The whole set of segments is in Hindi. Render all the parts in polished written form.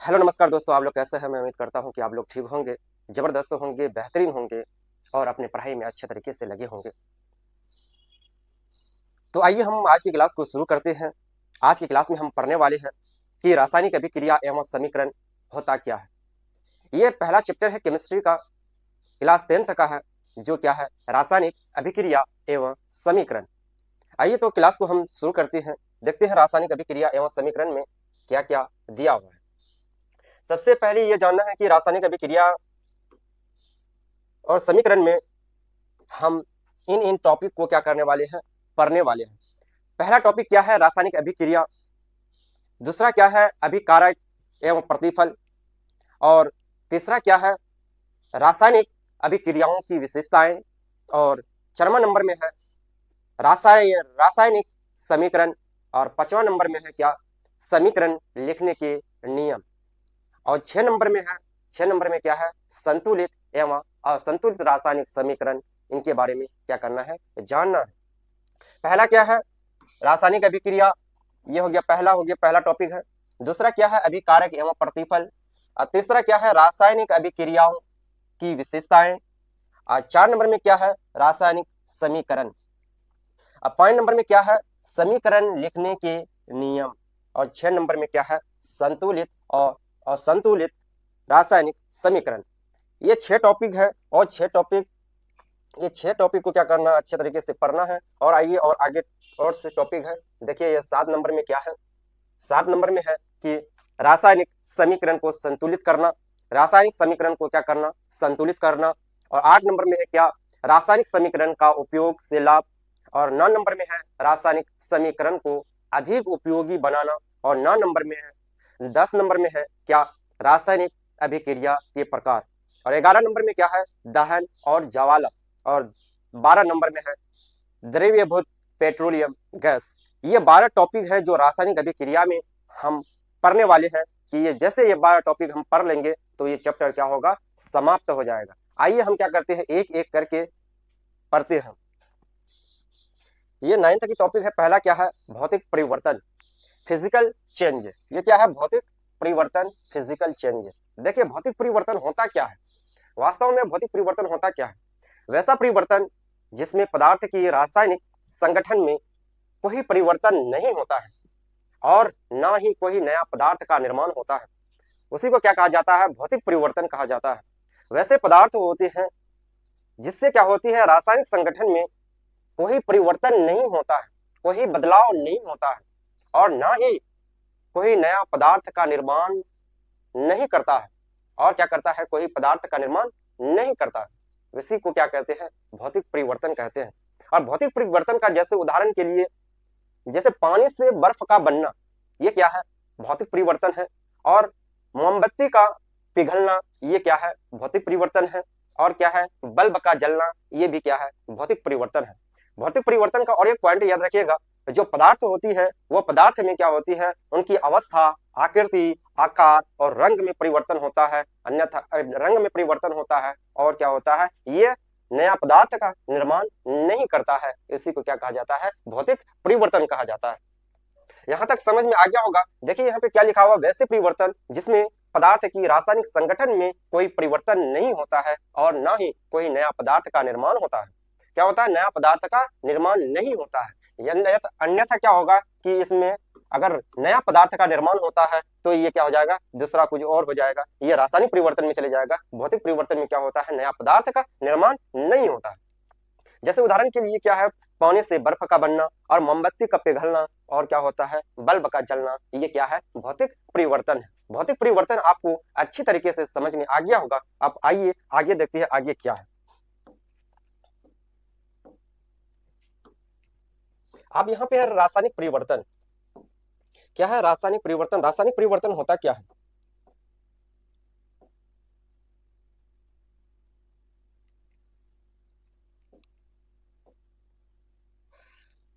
हेलो नमस्कार दोस्तों, आप लोग कैसे हैं। मैं उम्मीद करता हूं कि आप लोग ठीक होंगे, ज़बरदस्त होंगे, बेहतरीन होंगे और अपनी पढ़ाई में अच्छे तरीके से लगे होंगे। तो आइए हम आज की क्लास को शुरू करते हैं। आज की क्लास में हम पढ़ने वाले हैं कि रासायनिक अभिक्रिया एवं समीकरण होता क्या है। ये पहला चैप्टर है केमिस्ट्री का, क्लास 10th का है, जो क्या है, रासायनिक अभिक्रिया एवं समीकरण। आइए तो क्लास को हम शुरू करते हैं, देखते हैं रासायनिक अभिक्रिया एवं समीकरण में क्या क्या दिया हुआ है। सबसे पहले ये जानना है कि रासायनिक अभिक्रिया और समीकरण में हम इन इन टॉपिक को क्या करने वाले हैं, पढ़ने वाले हैं। पहला टॉपिक क्या है, रासायनिक अभिक्रिया। दूसरा क्या है, अभिकारक एवं प्रतिफल। और तीसरा क्या है, रासायनिक अभिक्रियाओं की विशेषताएं। और 4वां नंबर में है रासायनिक समीकरण। और 5वां नंबर में है क्या, समीकरण लिखने के नियम। और 6 नंबर में है, 6 नंबर में क्या है, संतुलित एवं असंतुलित रासायनिक समीकरण। इनके बारे में क्या करना है, जानना है। पहला क्या है, रासायनिक अभिक्रिया। ये हो गया पहला टॉपिक है। दूसरा क्या है, अभिकारक एवं प्रतिफल। और तीसरा क्या है, रासायनिक अभिक्रियाओं की विशेषताएं। और 4 नंबर में क्या है, रासायनिक समीकरण। अब 5 नंबर में क्या है, समीकरण लिखने के नियम। और 6 नंबर में क्या है, संतुलित और असंतुलित रासायनिक समीकरण। ये 6 टॉपिक है और 6 टॉपिक को क्या करना, अच्छे तरीके से पढ़ना है। और आइए और आगे और से टॉपिक है। देखिए ये 7 नंबर में क्या है, 7 नंबर में है कि रासायनिक समीकरण को संतुलित करना। रासायनिक समीकरण को क्या करना, संतुलित करना। और 8 नंबर में है क्या, रासायनिक समीकरण का उपयोग से लाभ। और 9 नंबर में है रासायनिक समीकरण को अधिक उपयोगी बनाना। और 9 नंबर में है, 10 नंबर में है क्या, रासायनिक अभिक्रिया के प्रकार। और 11 नंबर में क्या है, दहन और ज्वाला। और 12 नंबर में है द्रवीभूत पेट्रोलियम गैस। ये 12 टॉपिक है जो रासायनिक अभिक्रिया में हम पढ़ने वाले हैं। कि ये जैसे ये 12 टॉपिक हम पढ़ लेंगे तो ये चैप्टर क्या होगा, समाप्त हो जाएगा। आइए हम क्या करते हैं, एक एक करके पढ़ते हैं। ये 9th की टॉपिक है। पहला क्या है, भौतिक परिवर्तन, फिजिकल चेंज। ये क्या है, भौतिक परिवर्तन, फिजिकल चेंज। देखिए भौतिक परिवर्तन होता क्या है, वास्तव में भौतिक परिवर्तन होता क्या है, वैसा परिवर्तन जिसमें पदार्थ की रासायनिक संगठन में कोई परिवर्तन नहीं होता है और ना ही कोई नया पदार्थ का निर्माण होता है, उसी को क्या कहा जाता है, भौतिक परिवर्तन कहा जाता है। वैसे पदार्थ होते हैं जिससे क्या होती है, रासायनिक संगठन में कोई परिवर्तन नहीं होता है, कोई बदलाव नहीं होता है और ना ही कोई नया पदार्थ का निर्माण नहीं करता है। और क्या करता है, कोई पदार्थ का निर्माण नहीं करता है। इसी को क्या कहते हैं, भौतिक परिवर्तन कहते हैं। और भौतिक परिवर्तन का जैसे उदाहरण के लिए, जैसे पानी से बर्फ का बनना, ये क्या है, भौतिक परिवर्तन है। और मोमबत्ती का पिघलना, ये क्या है, भौतिक परिवर्तन है। और क्या है, बल्ब का जलना, ये भी क्या है, भौतिक परिवर्तन है। भौतिक परिवर्तन का और एक पॉइंट याद रखिएगा, जो पदार्थ होती है वो पदार्थ में क्या होती है, उनकी अवस्था, आकृति, आकार और रंग में परिवर्तन होता है। अन्यथा रंग में परिवर्तन होता है और क्या होता है, ये नया पदार्थ का निर्माण नहीं करता है। इसी को क्या कहा जाता है, भौतिक परिवर्तन कहा जाता है। यहां तक समझ में आ गया होगा। देखिए यहाँ पे क्या लिखा हुआ, वैसे परिवर्तन जिसमें पदार्थ की रासायनिक संगठन में कोई परिवर्तन नहीं होता है और ना ही कोई नया पदार्थ का निर्माण होता है। क्या होता है, नया पदार्थ का निर्माण नहीं होता है। अन्यथा क्या होगा कि इसमें अगर नया पदार्थ का निर्माण होता है तो ये क्या हो जाएगा, दूसरा कुछ और हो जाएगा, ये रासायनिक परिवर्तन में चले जाएगा। भौतिक परिवर्तन में क्या होता है, नया पदार्थ का निर्माण नहीं होता है। जैसे उदाहरण के लिए क्या है, पानी से बर्फ का बनना और मोमबत्ती का पिघलना और क्या होता है, बल्ब का जलना, ये क्या है, भौतिक परिवर्तन है। भौतिक परिवर्तन आपको अच्छी तरीके से समझ में आ गया होगा। अब आइए आगे देखते हैं आगे क्या है। अब यहाँ पे है रासायनिक परिवर्तन। क्या है रासायनिक परिवर्तन, रासायनिक परिवर्तन होता क्या है।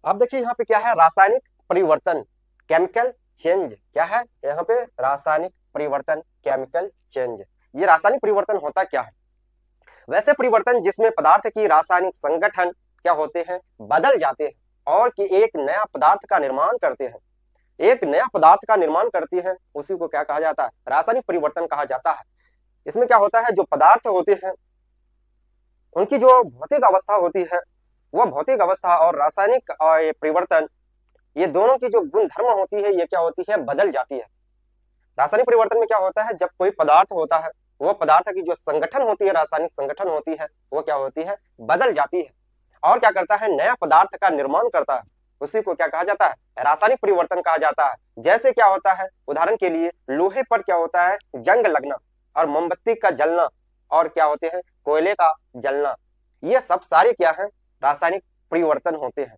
अब देखिए यहाँ पे क्या है, रासायनिक परिवर्तन, केमिकल चेंज। क्या है यहाँ पे, रासायनिक परिवर्तन, केमिकल चेंज। ये रासायनिक परिवर्तन होता क्या है, वैसे परिवर्तन जिसमें पदार्थ की रासायनिक संगठन क्या होते हैं, बदल जाते हैं और कि एक नया पदार्थ का निर्माण करते हैं। एक नया पदार्थ का निर्माण करती है, उसी को क्या कहा जाता है? रासायनिक परिवर्तन कहा जाता है। इसमें क्या होता है, जो पदार्थ होते हैं उनकी जो भौतिक अवस्था होती है, वह भौतिक अवस्था और रासायनिक ये परिवर्तन, ये दोनों की जो गुण धर्म होती है, ये क्या होती है? बदल जाती है। रासायनिक परिवर्तन में क्या होता है, जब कोई पदार्थ होता है, वो पदार्थ की जो संगठन होती है, रासायनिक संगठन होती है, वो क्या होती है? बदल जाती है और क्या करता है? नया पदार्थ का निर्माण करता है। उसी को क्या कहा जाता है? रासायनिक परिवर्तन कहा जाता है। जैसे क्या होता है, उदाहरण के लिए लोहे पर क्या होता है? जंग लगना, और मोमबत्ती का जलना, और क्या होते हैं? कोयले का जलना। ये सब सारे क्या है? रासायनिक परिवर्तन होते हैं।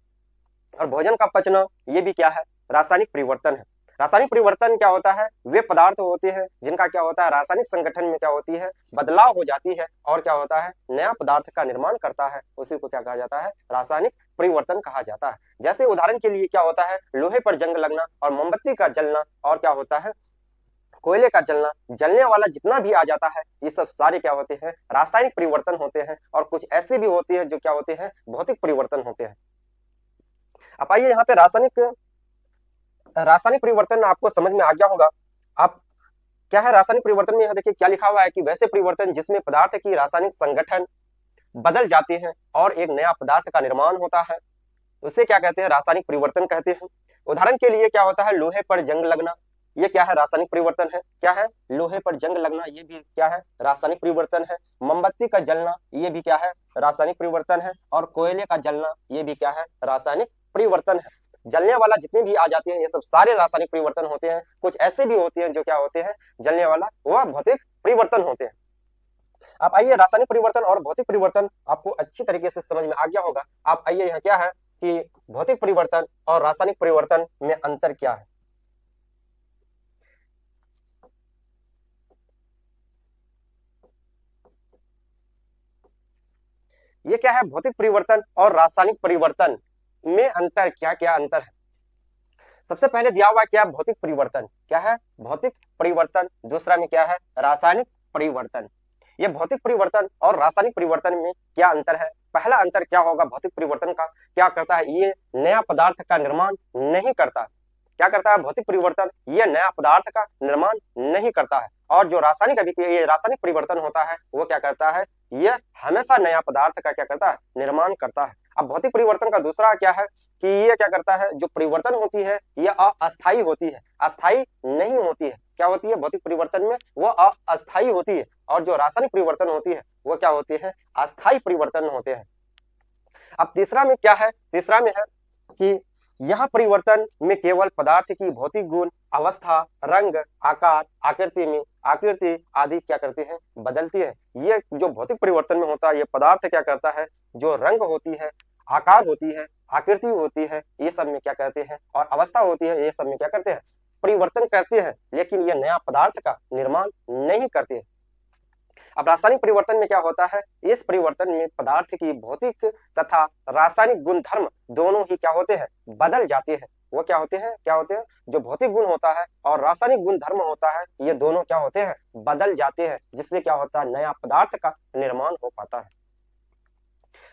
और भोजन का पचना, ये भी क्या है? रासायनिक परिवर्तन है। रासायनिक परिवर्तन क्या होता है? वे पदार्थ होते हैं जिनका क्या होता है? रासायनिक संगठन में क्या होती है? बदलाव हो जाती है और क्या होता है? नया पदार्थ का निर्माण करता है। उसी को क्या कहा जाता है? रासायनिक परिवर्तन कहा जाता है। जैसे उदाहरण के लिए क्या होता है? लोहे पर जंग लगना और मोमबत्ती का जलना, और क्या होता है? कोयले का जलना, जलने वाला जितना भी आ जाता है, ये सब सारे क्या होते हैं? रासायनिक परिवर्तन होते हैं। और कुछ ऐसे भी होते हैं जो क्या होते हैं? भौतिक परिवर्तन होते हैं। अब आइए यहाँ पे रासायनिक परिवर्तन आपको समझ में आ गया होगा। आप क्या है रासायनिक परिवर्तन में? यहाँ देखिए क्या लिखा हुआ है कि वैसे परिवर्तन जिसमें पदार्थ की रासायनिक संगठन बदल जाते हैं और एक नया पदार्थ का निर्माण होता है, उसे क्या कहते हैं? रासायनिक परिवर्तन कहते हैं। उदाहरण के लिए क्या होता है? लोहे पर जंग लगना, ये क्या है? रासायनिक परिवर्तन है। क्या है? लोहे पर जंग लगना, ये भी क्या है? रासायनिक परिवर्तन है। मोमबत्ती का जलना, ये भी क्या है? रासायनिक परिवर्तन है। और कोयले का जलना, ये भी क्या है? रासायनिक परिवर्तन है। जलने वाला जितने भी आ जाते हैं, ये सब सारे रासायनिक परिवर्तन होते हैं। कुछ ऐसे भी होते हैं जो क्या होते हैं? जलने वाला, वह भौतिक परिवर्तन होते हैं। अब आइए रासायनिक परिवर्तन और भौतिक परिवर्तन आपको अच्छी तरीके से समझ में आ गया होगा। आप आइए यहाँ क्या है कि भौतिक परिवर्तन और रासायनिक परिवर्तन में अंतर क्या है। ये क्या है? भौतिक परिवर्तन और रासायनिक परिवर्तन में अंतर, क्या क्या अंतर है? सबसे पहले दिया हुआ क्या? भौतिक परिवर्तन। क्या है? भौतिक परिवर्तन। दूसरा में क्या है? रासायनिक परिवर्तन। ये भौतिक परिवर्तन और रासायनिक परिवर्तन में क्या अंतर है? पहला अंतर क्या होगा भौतिक परिवर्तन का? क्या करता है? ये नया पदार्थ का निर्माण नहीं करता। क्या करता है भौतिक परिवर्तन? ये नया पदार्थ का निर्माण नहीं करता है। और जो रासायनिक अभिक्रिया, ये रासायनिक परिवर्तन होता है, वो क्या करता है? ये हमेशा नया पदार्थ का क्या करता है? निर्माण करता है। अब भौतिक परिवर्तन का दूसरा क्या है कि ये क्या करता है? जो परिवर्तन होती है ये अस्थायी होती है, अस्थायी नहीं होती है। क्या होती है भौतिक परिवर्तन में? वो अस्थायी होती है। और जो रासायनिक परिवर्तन होती है वो क्या होती है? अस्थायी परिवर्तन होते हैं। अब तीसरा में क्या है? तीसरा में है कि यह परिवर्तन में केवल पदार्थ की भौतिक गुण, अवस्था, रंग, आकार, आकृति आदि क्या करती है? बदलती है। ये जो भौतिक परिवर्तन में होता है, ये पदार्थ क्या करता है? जो रंग होती है, आकार होती है, आकृति होती है, ये सब में क्या करते हैं? और अवस्था होती है, ये सब में क्या करते हैं? परिवर्तन करते हैं। लेकिन ये नया पदार्थ का निर्माण नहीं करते। अब रासायनिक परिवर्तन में क्या होता है? इस परिवर्तन में पदार्थ की भौतिक तथा रासायनिक गुण धर्म दोनों ही क्या होते हैं? बदल जाते हैं। वो क्या होते हैं? क्या होते हैं? जो भौतिक गुण होता है और रासायनिक गुण धर्म होता है, ये दोनों क्या होते हैं? बदल जाते हैं, जिससे क्या होता है? नया पदार्थ का निर्माण हो पाता है।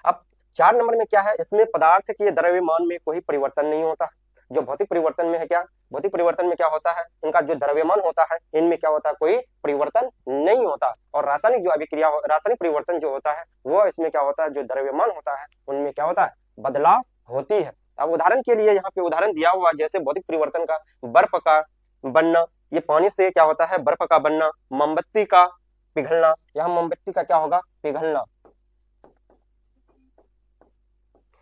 अब 4 नंबर में क्या है? इसमें पदार्थ के द्रव्यमान में कोई परिवर्तन नहीं होता। जो भौतिक परिवर्तन में है क्या? भौतिक परिवर्तन में क्या होता है? इनका जो द्रव्यमान होता है, इनमें क्या होता है? कोई परिवर्तन नहीं होता। और रासायनिक जो अभिक्रिया, रासायनिक परिवर्तन जो होता है, वो इसमें क्या होता है? जो द्रव्यमान होता है उनमें क्या होता है? बदलाव होती है। अब उदाहरण के लिए यहाँ पे उदाहरण दिया हुआ, जैसे भौतिक परिवर्तन का बर्फ का बनना, ये पानी से क्या होता है? बर्फ का बनना। मोमबत्ती का पिघलना, यहाँ मोमबत्ती का क्या होगा? पिघलना।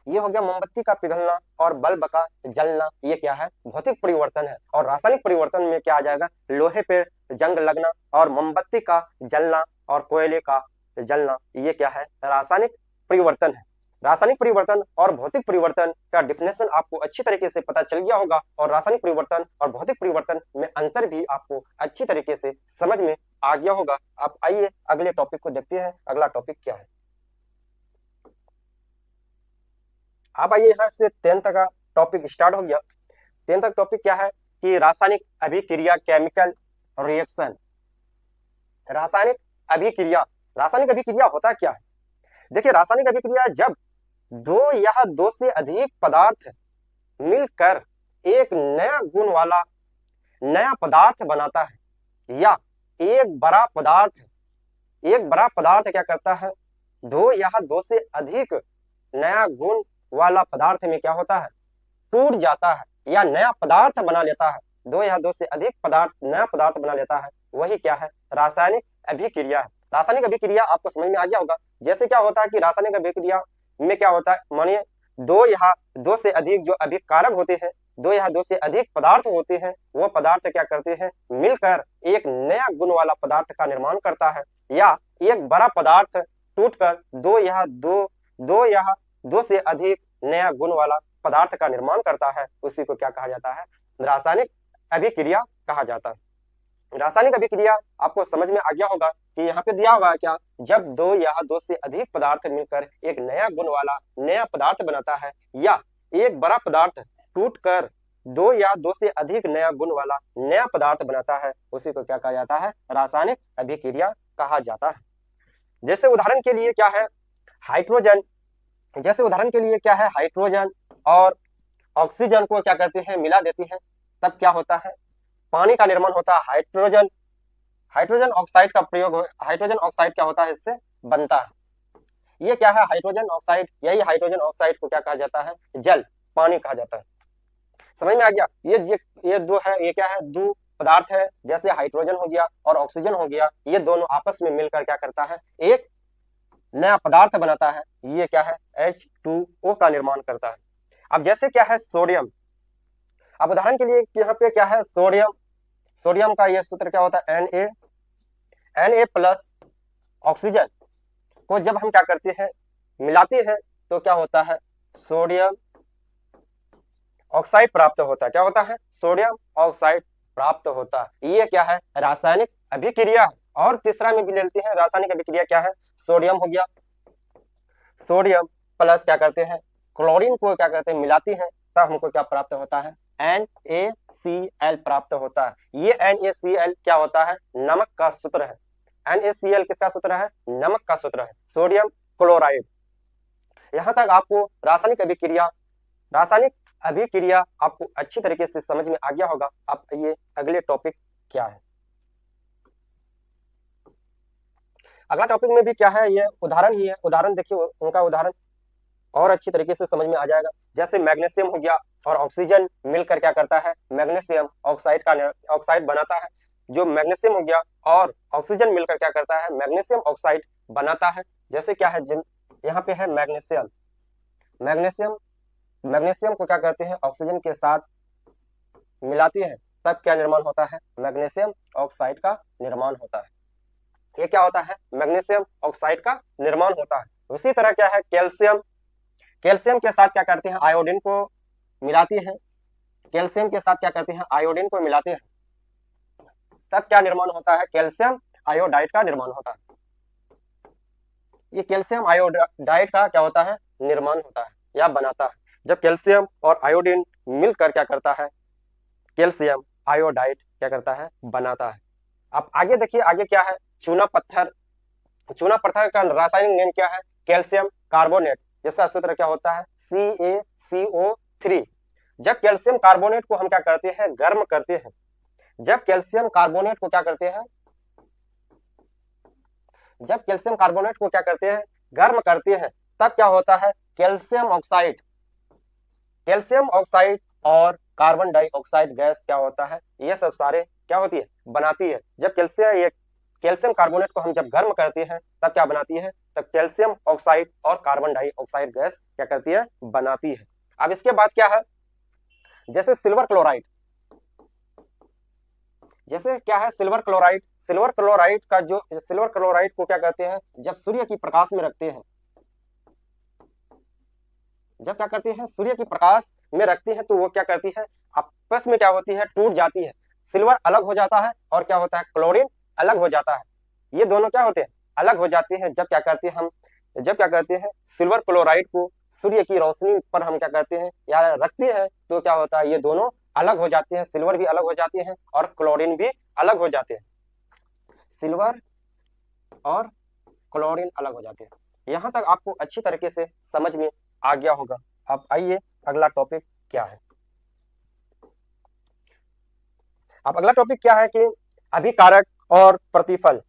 ये हो गया मोमबत्ती का पिघलना। और बल्ब का जलना, ये क्या है? भौतिक परिवर्तन है। और रासायनिक परिवर्तन में क्या आ जाएगा? लोहे पे जंग लगना और मोमबत्ती का जलना और कोयले का जलना, ये क्या है? रासायनिक परिवर्तन है। रासायनिक परिवर्तन और भौतिक परिवर्तन का डिफिनेशन आपको अच्छी तरीके से पता चल गया होगा। और रासायनिक परिवर्तन और भौतिक परिवर्तन में अंतर भी आपको अच्छी तरीके से समझ में आ गया होगा। आप आइए अगले टॉपिक को देखते हैं। अगला टॉपिक क्या है? अब आइए यहाँ से 10 तक का टॉपिक स्टार्ट हो गया। 10 तक टॉपिक क्या है कि रासायनिक अभिक्रिया, केमिकल रिएक्शन। रासायनिक अभिक्रिया, रासायनिक अभिक्रिया होता क्या है? देखिए रासायनिक अभिक्रिया जब दो या दो से अधिक पदार्थ मिलकर एक नया गुण वाला नया पदार्थ बनाता है, या एक बड़ा पदार्थ क्या करता है, दो या दो से अधिक नया गुण वाला पदार्थ में क्या होता है, टूट जाता है या नया पदार्थ बना लेता है। दो या दो से अधिक नया पदार्थ बना लेता है, वही क्या है, रासायनिक अभिक्रिया है। रासायनिक अभिक्रिया आपको समझ में आ गया होगा। जैसे क्या होता है कि रासायनिक अभिक्रिया में क्या होता है, मानिए दो या दो से अधिक जो अभिकारक होते हैं, दो या दो से अधिक पदार्थ होते हैं, वो पदार्थ क्या करते हैं, मिलकर एक नया गुण वाला पदार्थ का निर्माण करता है, या एक बड़ा पदार्थ टूटकर दो या दो से अधिक नया गुण वाला पदार्थ का निर्माण करता है। उसी को क्या कहा जाता है, रासायनिक अभिक्रिया कहा जाता है। रासायनिक अभिक्रिया आपको समझ में आ गया होगा कि यहाँ पे दिया हुआ है क्या, जब दो या दो से अधिक पदार्थ मिलकर एक नया गुण वाला नया पदार्थ बनाता है, या एक बड़ा पदार्थ टूटकर दो या दो से अधिक नया गुण वाला नया पदार्थ बनाता है, उसी को क्या कहा जाता है, रासायनिक अभिक्रिया कहा जाता है। जैसे उदाहरण के लिए क्या है, हाइड्रोजन, जैसे उदाहरण के लिए क्या है, हाइड्रोजन और ऑक्सीजन को क्या करते हैं, मिला देती है, तब क्या होता है, पानी का निर्माण होता है। हाइड्रोजन ऑक्साइड का प्रयोग, हाइड्रोजन ऑक्साइड क्या होता है, इससे बनता है। ये क्या है, हाइड्रोजन ऑक्साइड, यही हाइड्रोजन ऑक्साइड को क्या कहा जाता है, जल, पानी कहा जाता है। समझ में आ गया। ये दो है, ये क्या है, दो पदार्थ है, जैसे हाइड्रोजन हो गया और ऑक्सीजन हो गया, ये दोनों आपस में मिलकर क्या करता है, एक नया पदार्थ बनाता है। ये क्या है, H2O का निर्माण करता है। अब जैसे क्या है, सोडियम, अब उदाहरण के लिए यहाँ पे क्या है, सोडियम का ये सूत्र क्या होता है, Na प्लस ऑक्सीजन को जब हम क्या करते हैं, मिलाते हैं, तो क्या होता है, सोडियम ऑक्साइड प्राप्त होता है। क्या होता है, सोडियम ऑक्साइड प्राप्त होता है। ये क्या है, रासायनिक अभिक्रिया। और तीसरा में भी लेते हैं रासायनिक अभिक्रिया, क्या है, सोडियम हो गया, सोडियम प्लस क्या करते हैं, क्लोरीन को क्या करते हैं, मिलाती हैं, तब हमको क्या प्राप्त होता है, NaCl प्राप्त होता है। ये NaCl क्या होता है, नमक का सूत्र है। NaCl किसका सूत्र है, नमक का सूत्र है, सोडियम क्लोराइड। यहां तक आपको रासायनिक अभिक्रिया आपको अच्छी तरीके से समझ में आ गया होगा। अब ये अगले टॉपिक क्या है, अगला टॉपिक में भी क्या है, ये उदाहरण ही है। उदाहरण देखिए, उनका उदाहरण और अच्छी तरीके से समझ में आ जाएगा। जैसे मैग्नीशियम हो गया और ऑक्सीजन मिलकर क्या करता है, मैग्नीशियम ऑक्साइड बनाता है। जो मैग्नीशियम हो गया और ऑक्सीजन मिलकर क्या करता है, मैग्नीशियम ऑक्साइड बनाता है। जैसे क्या है, यहाँ पे है मैग्नीशियम को क्या करते हैं, ऑक्सीजन के साथ मिलाती है, तब क्या निर्माण होता है, मैग्नीशियम ऑक्साइड का निर्माण होता है। ये क्या होता है, मैग्नीशियम ऑक्साइड का निर्माण होता है। उसी तरह क्या है, कैल्शियम के साथ क्या करते हैं, आयोडीन को मिलाती है, कैल्शियम के साथ क्या करते हैं, आयोडीन को मिलाते हैं, तब क्या निर्माण होता है, कैल्शियम आयोडाइड का निर्माण होता है। ये कैल्शियम आयोडाइड का क्या होता है, निर्माण होता है या बनाता है। जब कैल्शियम और आयोडीन मिलकर क्या करता है, कैल्शियम आयोडाइड क्या करता है, बनाता है। अब आगे देखिए, आगे क्या है, चूना पत्थर का रासायनिक नेम क्या है, कैल्शियम कार्बोनेट, जिसका सूत्र क्या होता है, CaCO3। जब कैल्शियम कार्बोनेट को हम क्या करते हैं, गर्म करते हैं, जब कैल्शियम कार्बोनेट को क्या करते हैं, गर्म करते हैं, तब क्या होता है, कैल्शियम ऑक्साइड और कार्बन डाइऑक्साइड गैस क्या होता है, ये सब सारे क्या होती है, बनाती है। जब कैल्शियम कार्बोनेट को हम जब गर्म करते हैं, तब क्या बनाती है, तब कैल्शियम ऑक्साइड और कार्बन डाइऑक्साइड गैस क्या करती है, बनाती है। अब इसके बाद क्या है, जैसे सिल्वर क्लोराइड, जैसे क्या है, सिल्वर क्लोराइड को क्या करते हैं, जब सूर्य की प्रकाश में रखते हैं, सूर्य की प्रकाश में रखती है, तो वो क्या करती है, आपस में क्या होती है, टूट जाती है। सिल्वर अलग हो जाता है और क्या होता है, क्लोरीन अलग हो जाता है। ये दोनों क्या होते हैं, अलग हो जाते हैं। जब क्या करते हैं, सिल्वर क्लोराइड को सूर्य की रोशनी पर हम क्या करते हैं, या रखते हैं, तो क्या होता है, ये दोनों अलग हो जाते हैं, सिल्वर भी अलग हो जाते हैं और क्लोरीन भी अलग हो जाते हैं, सिल्वर और क्लोरीन अलग हो जाते हैं। यहां तक आपको अच्छी तरीके से समझ में आ गया होगा। अब आइए, अगला टॉपिक क्या है, अब अगला टॉपिक क्या है कि अभिकारक और प्रतिफल।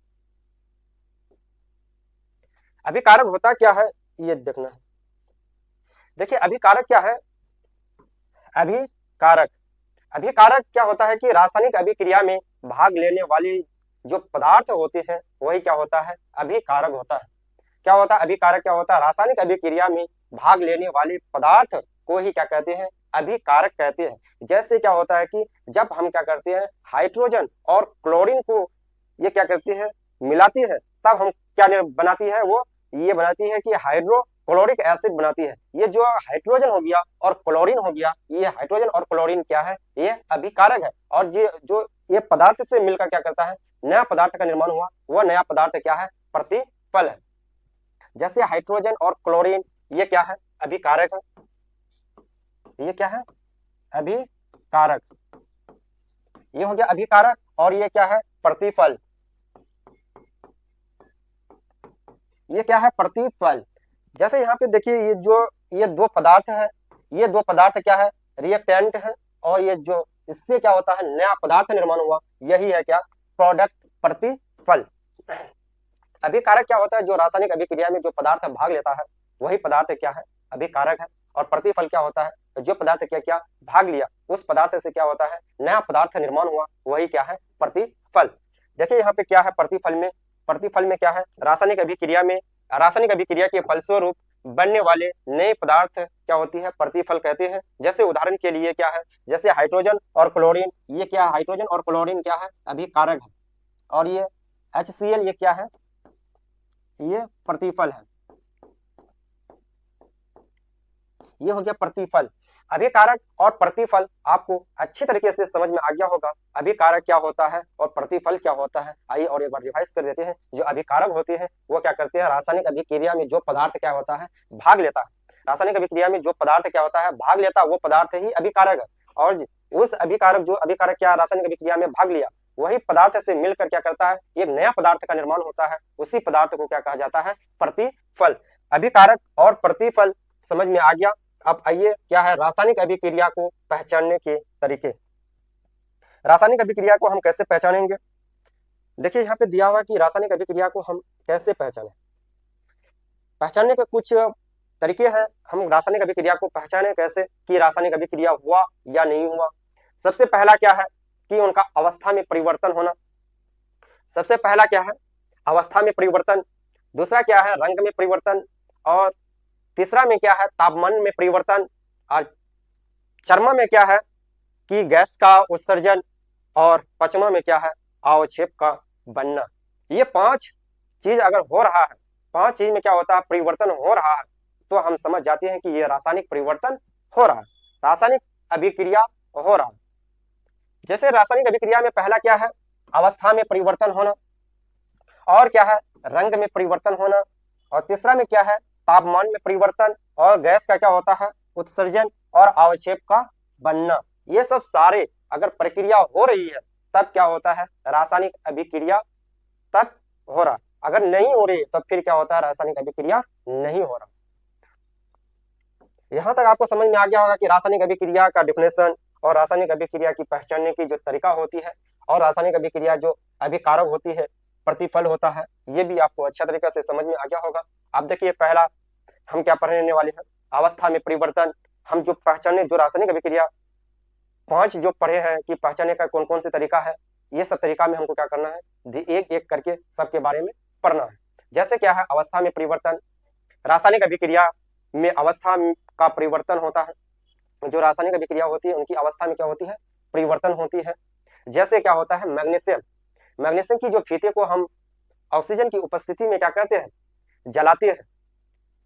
अभिकारक होता क्या है ये देखना। देखिए अभिकारक क्या है, अभिकारक अभिकारक क्या होता है कि रासायनिक अभिक्रिया में भाग लेने वाली जो पदार्थ होते हैं वही क्या होता है, अभिकारक होता है। क्या होता है अभिकारक, क्या होता है रासायनिक अभिक्रिया में भाग लेने वाले पदार्थ को ही क्या कहते हैं, अभिकारक कहते हैं। जैसे क्या होता है कि जब हम क्या करते हैं हाइड्रोजन और क्लोरीन को ये क्या करती है, मिलाती है, तब हम क्या बनाती है, वो ये बनाती है कि हाइड्रोक्लोरिक एसिड बनाती है। ये जो हाइड्रोजन हो गया और क्लोरीन हो गया, ये हाइड्रोजन और क्लोरीन क्या है, ये अभिकारक है। और जो ये पदार्थ से मिलकर क्या करता है, नया पदार्थ का निर्माण हुआ, वह नया पदार्थ क्या है, प्रतिफल है। जैसे हाइड्रोजन और क्लोरीन ये क्या है, अभिकारक है। ये क्या है, अभिकारक। ये हो गया अभिकारक और ये क्या है, प्रतिफल। ये क्या है, प्रतिफल। जैसे यहाँ पे देखिए ये दो पदार्थ है, ये दो पदार्थ क्या है, रिएक्टेंट है, और ये जो इससे क्या होता है नया पदार्थ निर्माण हुआ, यही है क्या, प्रोडक्ट, प्रतिफल। अभिकारक क्या होता है, जो रासायनिक अभिक्रिया में जो पदार्थ भाग लेता है वही पदार्थ क्या है, अभिकारक है। और प्रतिफल क्या होता है, जो पदार्थ क्या भाग लिया, उस पदार्थ से क्या होता है नया पदार्थ निर्माण हुआ, वही क्या है, प्रतिफल। देखिए यहाँ पे क्या है, प्रतिफल में क्या है, रासायनिक अभिक्रिया के फलस्वरूप बनने वाले नए पदार्थ क्या होती है, प्रतिफल कहते हैं। जैसे उदाहरण के लिए क्या है, जैसे हाइड्रोजन और क्लोरीन, ये क्या है, हाइड्रोजन और क्लोरीन क्या है, अभिकारक है। और ये HCl ये क्या है, ये प्रतिफल है। ये हो गया प्रतिफल। अभिकारक और प्रतिफल आपको अच्छी तरीके से समझ में आ गया होगा, अभिकारक क्या होता है और प्रतिफल क्या होता है। आइए और एक बार रिवाइज कर देते हैं। जो अभिकारक होते हैं वो क्या करते हैं, रासायनिक अभिक्रिया में जो पदार्थ क्या होता है, भाग लेता है। रासायनिक अभिक्रिया में जो पदार्थ क्या होता है, भाग लेता है, वो पदार्थ ही अभिकारक है। और उस अभिकारक क्या रासायनिक अभिक्रिया में भाग लिया, वही पदार्थ से मिलकर क्या करता है, एक नया पदार्थ का निर्माण होता है, उसी पदार्थ को क्या कहा जाता है, प्रतिफल। अभिकारक और प्रतिफल समझ में आ गया। अब आइए क्या है, रासायनिक अभिक्रिया को पहचानने के तरीके। रासायनिक अभिक्रिया को हम कैसे पहचानेंगे, देखिए यहाँ पे दिया हुआ कि रासायनिक अभिक्रिया को हम कैसे पहचानने के कुछ तरीके हैं। हम रासायनिक अभिक्रिया को पहचाने कैसे कि रासायनिक अभिक्रिया हुआ या नहीं हुआ। सबसे पहला क्या है कि उनका अवस्था में परिवर्तन होना। सबसे पहला क्या है, अवस्था में परिवर्तन। दूसरा क्या है, रंग में परिवर्तन। और तीसरा में क्या है, तापमान में परिवर्तन। और चरमा में क्या है कि गैस का उत्सर्जन। और पांचवा में क्या है, अवक्षेप का बनना। ये पांच चीज अगर हो रहा है, पांच चीज में क्या होता है, परिवर्तन हो रहा है, तो हम समझ जाते हैं कि ये रासायनिक परिवर्तन हो रहा है, रासायनिक अभिक्रिया हो रहा है। जैसे रासायनिक अभिक्रिया में पहला क्या है, अवस्था में परिवर्तन होना। और क्या है, रंग में परिवर्तन होना। और तीसरा में क्या है, तापमान में परिवर्तन। और गैस का क्या होता है, उत्सर्जन। और अवक्षेप का बनना। ये सब सारे अगर प्रक्रिया हो रही है तब क्या होता है, रासायनिक अभिक्रिया तब हो रहा। अगर नहीं हो रही तब फिर क्या होता है, रासायनिक अभिक्रिया नहीं हो रहा। यहां तक आपको समझ में आ गया होगा कि रासायनिक अभिक्रिया का डिफिनेशन और रासायनिक अभिक्रिया की पहचानने की जो तरीका होती है, और रासायनिक अभिक्रिया जो अभिकारक होती है, प्रतिफल होता है, ये भी आपको अच्छा तरीके से समझ में आ गया होगा। अब देखिए पहला हम क्या पढ़ने वाले हैं, अवस्था में परिवर्तन। हम जो पहचाने, जो रासायनिक अभिक्रिया पांच जो पढ़े हैं कि पहचाने का कौन कौन से तरीका है, ये सब तरीका में हमको क्या करना है, एक एक करके सबके बारे में पढ़ना है। जैसे क्या है, अवस्था में परिवर्तन। रासायनिक अभिक्रिया में अवस्था का परिवर्तन होता है। जो रासायनिक अभिक्रिया होती है उनकी अवस्था में क्या होती है, परिवर्तन होती है। जैसे क्या होता है, मैग्नीशियम की जो फीते को हम ऑक्सीजन की उपस्थिति में क्या करते हैं, जलाते हैं।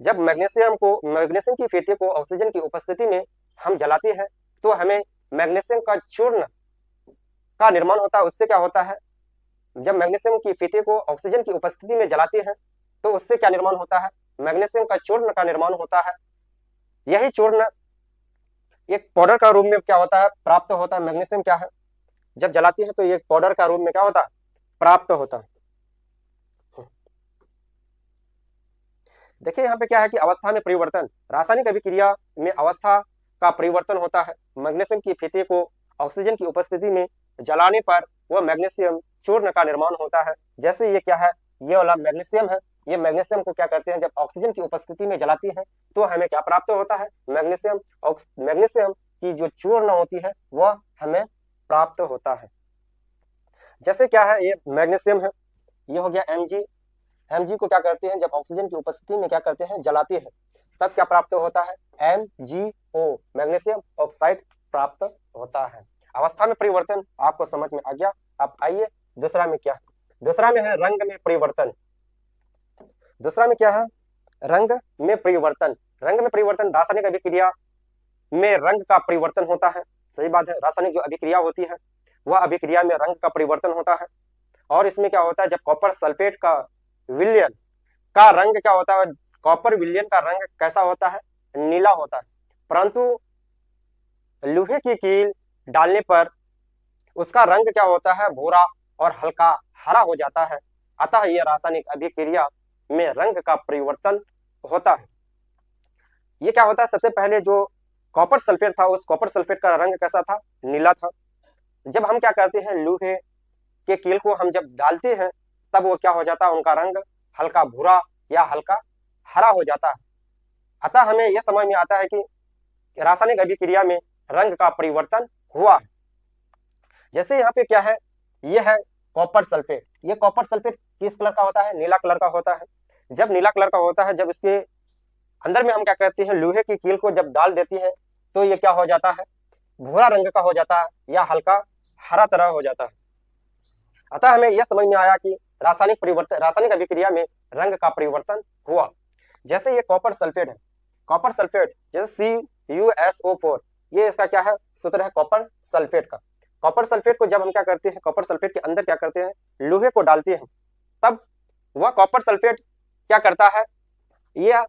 जब मैग्नीशियम की फीते को ऑक्सीजन की उपस्थिति में हम जलाते हैं तो हमें मैग्नीशियम का चूर्ण का निर्माण होता है। उससे क्या होता है, जब मैग्नीशियम की फीते को ऑक्सीजन की उपस्थिति में जलाते हैं तो उससे क्या निर्माण होता है, मैग्नीशियम का चूर्ण का निर्माण होता है। यही चूर्ण एक पाउडर का रूप में क्या होता है, प्राप्त होता है। मैग्नीशियम क्या है, जब जलाते हैं तो ये पाउडर का रूप में क्या होता है, प्राप्त होता है। देखिए यहाँ पे क्या है कि अवस्था में परिवर्तन। रासायनिक अभिक्रिया में अवस्था का परिवर्तन होता है। मैग्नीशियम की फीते को ऑक्सीजन की उपस्थिति में जलाने पर वो मैग्नीशियम चूर्ण का निर्माण होता है। जैसे ये क्या है, ये वाला मैग्नीशियम है, ये मैग्नीशियम को क्या करते हैं, जब ऑक्सीजन की उपस्थिति में जलाती है तो हमें क्या प्राप्त होता है, मैग्नीशियम। मैग्नीशियम की जो चूर्ण होती है वह हमें प्राप्त होता है। जैसे क्या है, ये मैग्नीशियम है, ये हो गया Mg। Mg को क्या करते हैं, जब ऑक्सीजन की उपस्थिति में क्या करते हैं, जलाते हैं, तब क्या प्राप्त होता है, MgO, मैग्नीशियम ऑक्साइड प्राप्त होता है। अवस्था में परिवर्तन आपको समझ में आ गया। अब आइए दूसरा में क्या है, दूसरा में है रंग में परिवर्तन। दूसरा में क्या है, रंग में परिवर्तन। रंग में परिवर्तन, रासायनिक अभिक्रिया में रंग का परिवर्तन होता है। सही बात है, रासायनिक जो अभिक्रिया होती है वह अभिक्रिया में रंग का परिवर्तन होता है। और इसमें क्या होता है, जब कॉपर सल्फेट का विलयन का रंग क्या होता है, कॉपर विलयन का रंग कैसा होता है, नीला होता है, परंतु लोहे की कील डालने पर उसका रंग क्या होता है, भूरा और हल्का हरा हो जाता है। अतः यह रासायनिक अभिक्रिया में रंग का परिवर्तन होता है। ये क्या होता है, सबसे पहले जो कॉपर सल्फेट था, उस कॉपर सल्फेट का रंग कैसा था, नीला था। जब हम क्या करते हैं, लोहे के कील को हम जब डालते हैं तब वो क्या हो जाता है, उनका रंग हल्का भूरा या हल्का हरा हो जाता है। अतः हमें यह समझ में आता है कि रासायनिक अभिक्रिया में रंग का परिवर्तन हुआ है। जैसे यहाँ पे क्या है, ये है कॉपर सल्फेट। ये कॉपर सल्फेट किस कलर का होता है, नीला कलर का होता है। जब नीला कलर का होता है, जब इसके अंदर में हम क्या करते हैं, लोहे की कील को जब डाल देती है तो ये क्या हो जाता है, भूरा रंग का हो जाता है या हल्का हरा तरह हो जाता है। अतः हमें यह समझ में आया कि रासायनिक परिवर्तन, रासायनिक अभिक्रिया में रंग का परिवर्तन हुआ। जैसे ये कॉपर सल्फेट है, कॉपर सल्फेट जैसे CuSO4, ये इसका क्या है, सूत्र है कॉपर सल्फेट का। कॉपर सल्फेट को जब हम क्या करते हैं, कॉपर सल्फेट के अंदर क्या करते हैं, लोहे को डालते हैं, तब वह कॉपर सल्फेट क्या करता है, यह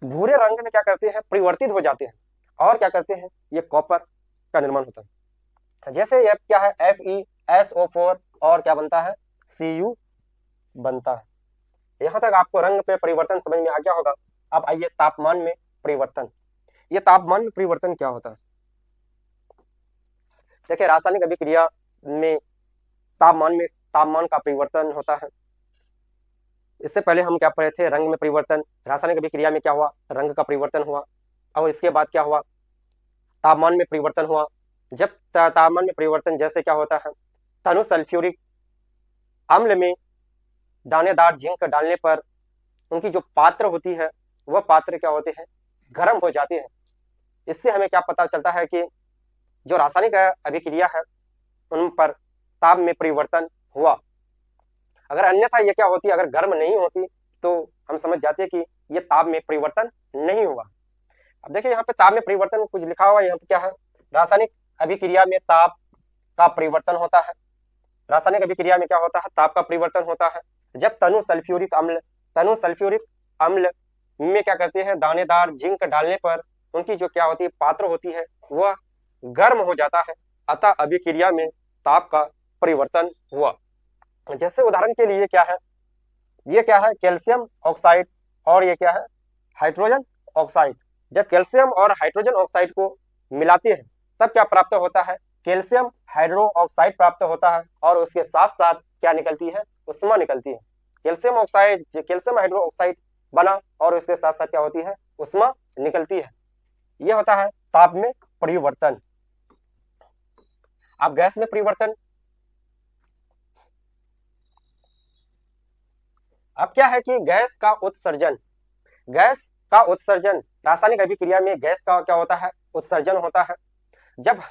भूरे रंग में क्या करते हैं, परिवर्तित हो जाते हैं और क्या करते हैं, ये कॉपर का निर्माण होता है। जैसे यह क्या है, FeSO4 और क्या बनता है, Cu बनता है। यहां तक आपको रंग पे परिवर्तन समझ में आ गया होगा। अब आइए तापमान में परिवर्तन। ये तापमान में परिवर्तन क्या होता है, देखिए रासायनिक अभिक्रिया में तापमान का परिवर्तन होता है। इससे पहले हम क्या पढ़े थे, रंग में परिवर्तन, रासायनिक अभिक्रिया में क्या हुआ, रंग का परिवर्तन हुआ। और इसके बाद क्या हुआ, तापमान में परिवर्तन हुआ। जब तापमान में परिवर्तन, जैसे क्या होता है, तनु सल्फ्यूरिक अम्ल में दानेदार जिंक डालने पर उनकी जो पात्र होती है वह पात्र क्या होते हैं, गर्म हो जाते हैं। इससे हमें क्या पता चलता है कि जो रासायनिक अभिक्रिया है उन पर ताप में परिवर्तन हुआ। अगर अन्यथा ये क्या होती, अगर गर्म नहीं होती तो हम समझ जाते कि ये ताप में परिवर्तन नहीं हुआ। अब देखिए यहाँ पे ताप में परिवर्तन कुछ लिखा हुआ है, यहाँ पे क्या है, रासायनिक अभिक्रिया में ताप का परिवर्तन होता है। रासायनिक अभिक्रिया में क्या होता है, ताप का परिवर्तन होता है। जब तनु सल्फ्यूरिक अम्ल में क्या करते हैं, दानेदार जिंक डालने पर उनकी जो क्या होती है, पात्र होती है, वह गर्म हो जाता है। अतः अभिक्रिया में ताप का परिवर्तन हुआ। जैसे उदाहरण के लिए क्या है, ये क्या है, कैल्शियम ऑक्साइड और ये क्या है, हाइड्रोजन ऑक्साइड। जब कैल्शियम और हाइड्रोजन ऑक्साइड को मिलाते हैं तब क्या प्राप्त होता है, कैल्शियम हाइड्रो ऑक्साइड प्राप्त होता है और उसके साथ साथ क्या निकलती है, उष्मा निकलती है। कैल्शियम हाइड्रो ऑक्साइड बना और उसके साथ साथ क्या होती है, उष्मा निकलती है। यह होता है ताप में परिवर्तन। अब गैस में परिवर्तन, अब क्या है कि गैस का उत्सर्जन रासायनिक अभिक्रिया में गैस का क्या होता है, उत्सर्जन होता है। जब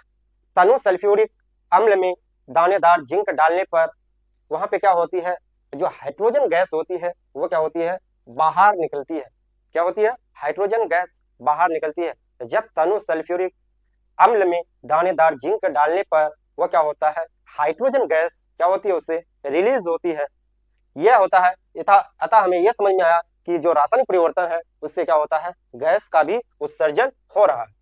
तनु सल्फ्यूरिक अम्ल में दानेदार जिंक डालने पर वहां पे क्या होती है, जो हाइड्रोजन गैस होती है वो क्या होती है, बाहर निकलती है। क्या होती है, हाइड्रोजन गैस बाहर निकलती है। जब तनु सल्फ्यूरिक अम्ल में दानेदार जिंक डालने पर वह क्या होता है, हाइड्रोजन गैस क्या होती है, उससे रिलीज होती है। यह होता है। अतः हमें यह समझ में आया कि जो रासायनिक परिवर्तन है उससे क्या होता है, गैस का भी उत्सर्जन हो रहा है।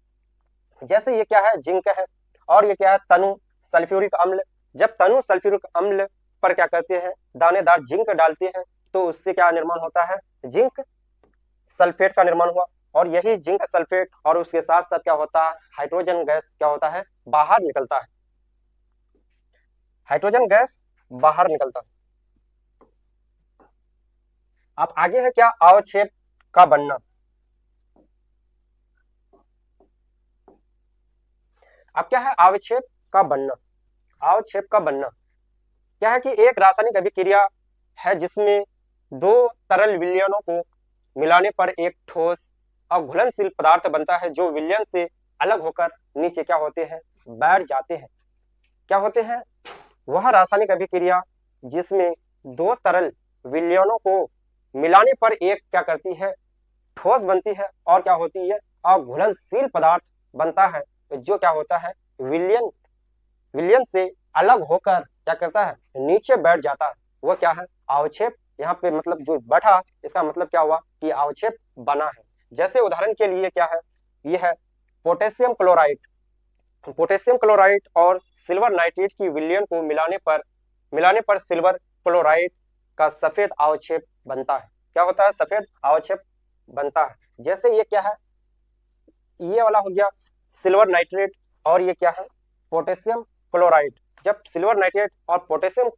जैसे ये क्या है, जिंक है और ये क्या है, तनु सल्फ्यूरिक अम्ल। जब तनु सल्फ्यूरिक अम्ल पर क्या करते हैं, दानेदार जिंक डालते हैं तो उससे क्या निर्माण होता है, जिंक सल्फेट का निर्माण हुआ। और यही जिंक सल्फेट और उसके साथ साथ क्या होता है, हाइड्रोजन गैस क्या होता है, बाहर निकलता है। हाइड्रोजन गैस बाहर निकलता है। अब आगे है क्या, अवक्षेप का बनना। अब क्या है अवक्षेप का बनना। अवक्षेप का बनना क्या है कि एक रासायनिक अभिक्रिया है जिसमें दो तरल विलयनों को मिलाने पर एक ठोस और घुलनशील पदार्थ बनता है, जो विलयन से अलग होकर नीचे क्या होते हैं, बैठ जाते हैं। क्या होते हैं, वह रासायनिक अभिक्रिया जिसमें दो तरल विलयनों को मिलाने पर एक क्या करती है, ठोस बनती है, और क्या होती है, अघुलनशील पदार्थ बनता है, जो क्या होता है, विलयन विलयन से अलग होकर क्या करता है, नीचे बैठ जाता है। वह क्या है, अवक्षेप। यहाँ पे मतलब जो बैठा, इसका मतलब क्या हुआ कि अवक्षेप बना है। जैसे उदाहरण के लिए क्या है, यह है पोटेशियम क्लोराइड। पोटेशियम क्लोराइड और सिल्वर नाइट्रेट की विलयन को मिलाने पर सिल्वर क्लोराइड का सफेद अवक्षेप बनता है। क्या होता है, सफेद अवक्षेप बनता है। जैसे ये क्या है, ये वाला हो गया सिल्वर नाइट्रेट, और ये क्या है, पोटेशियम क्लोराइड। जब सिल्वर नाइट्रेट और पोटेशियम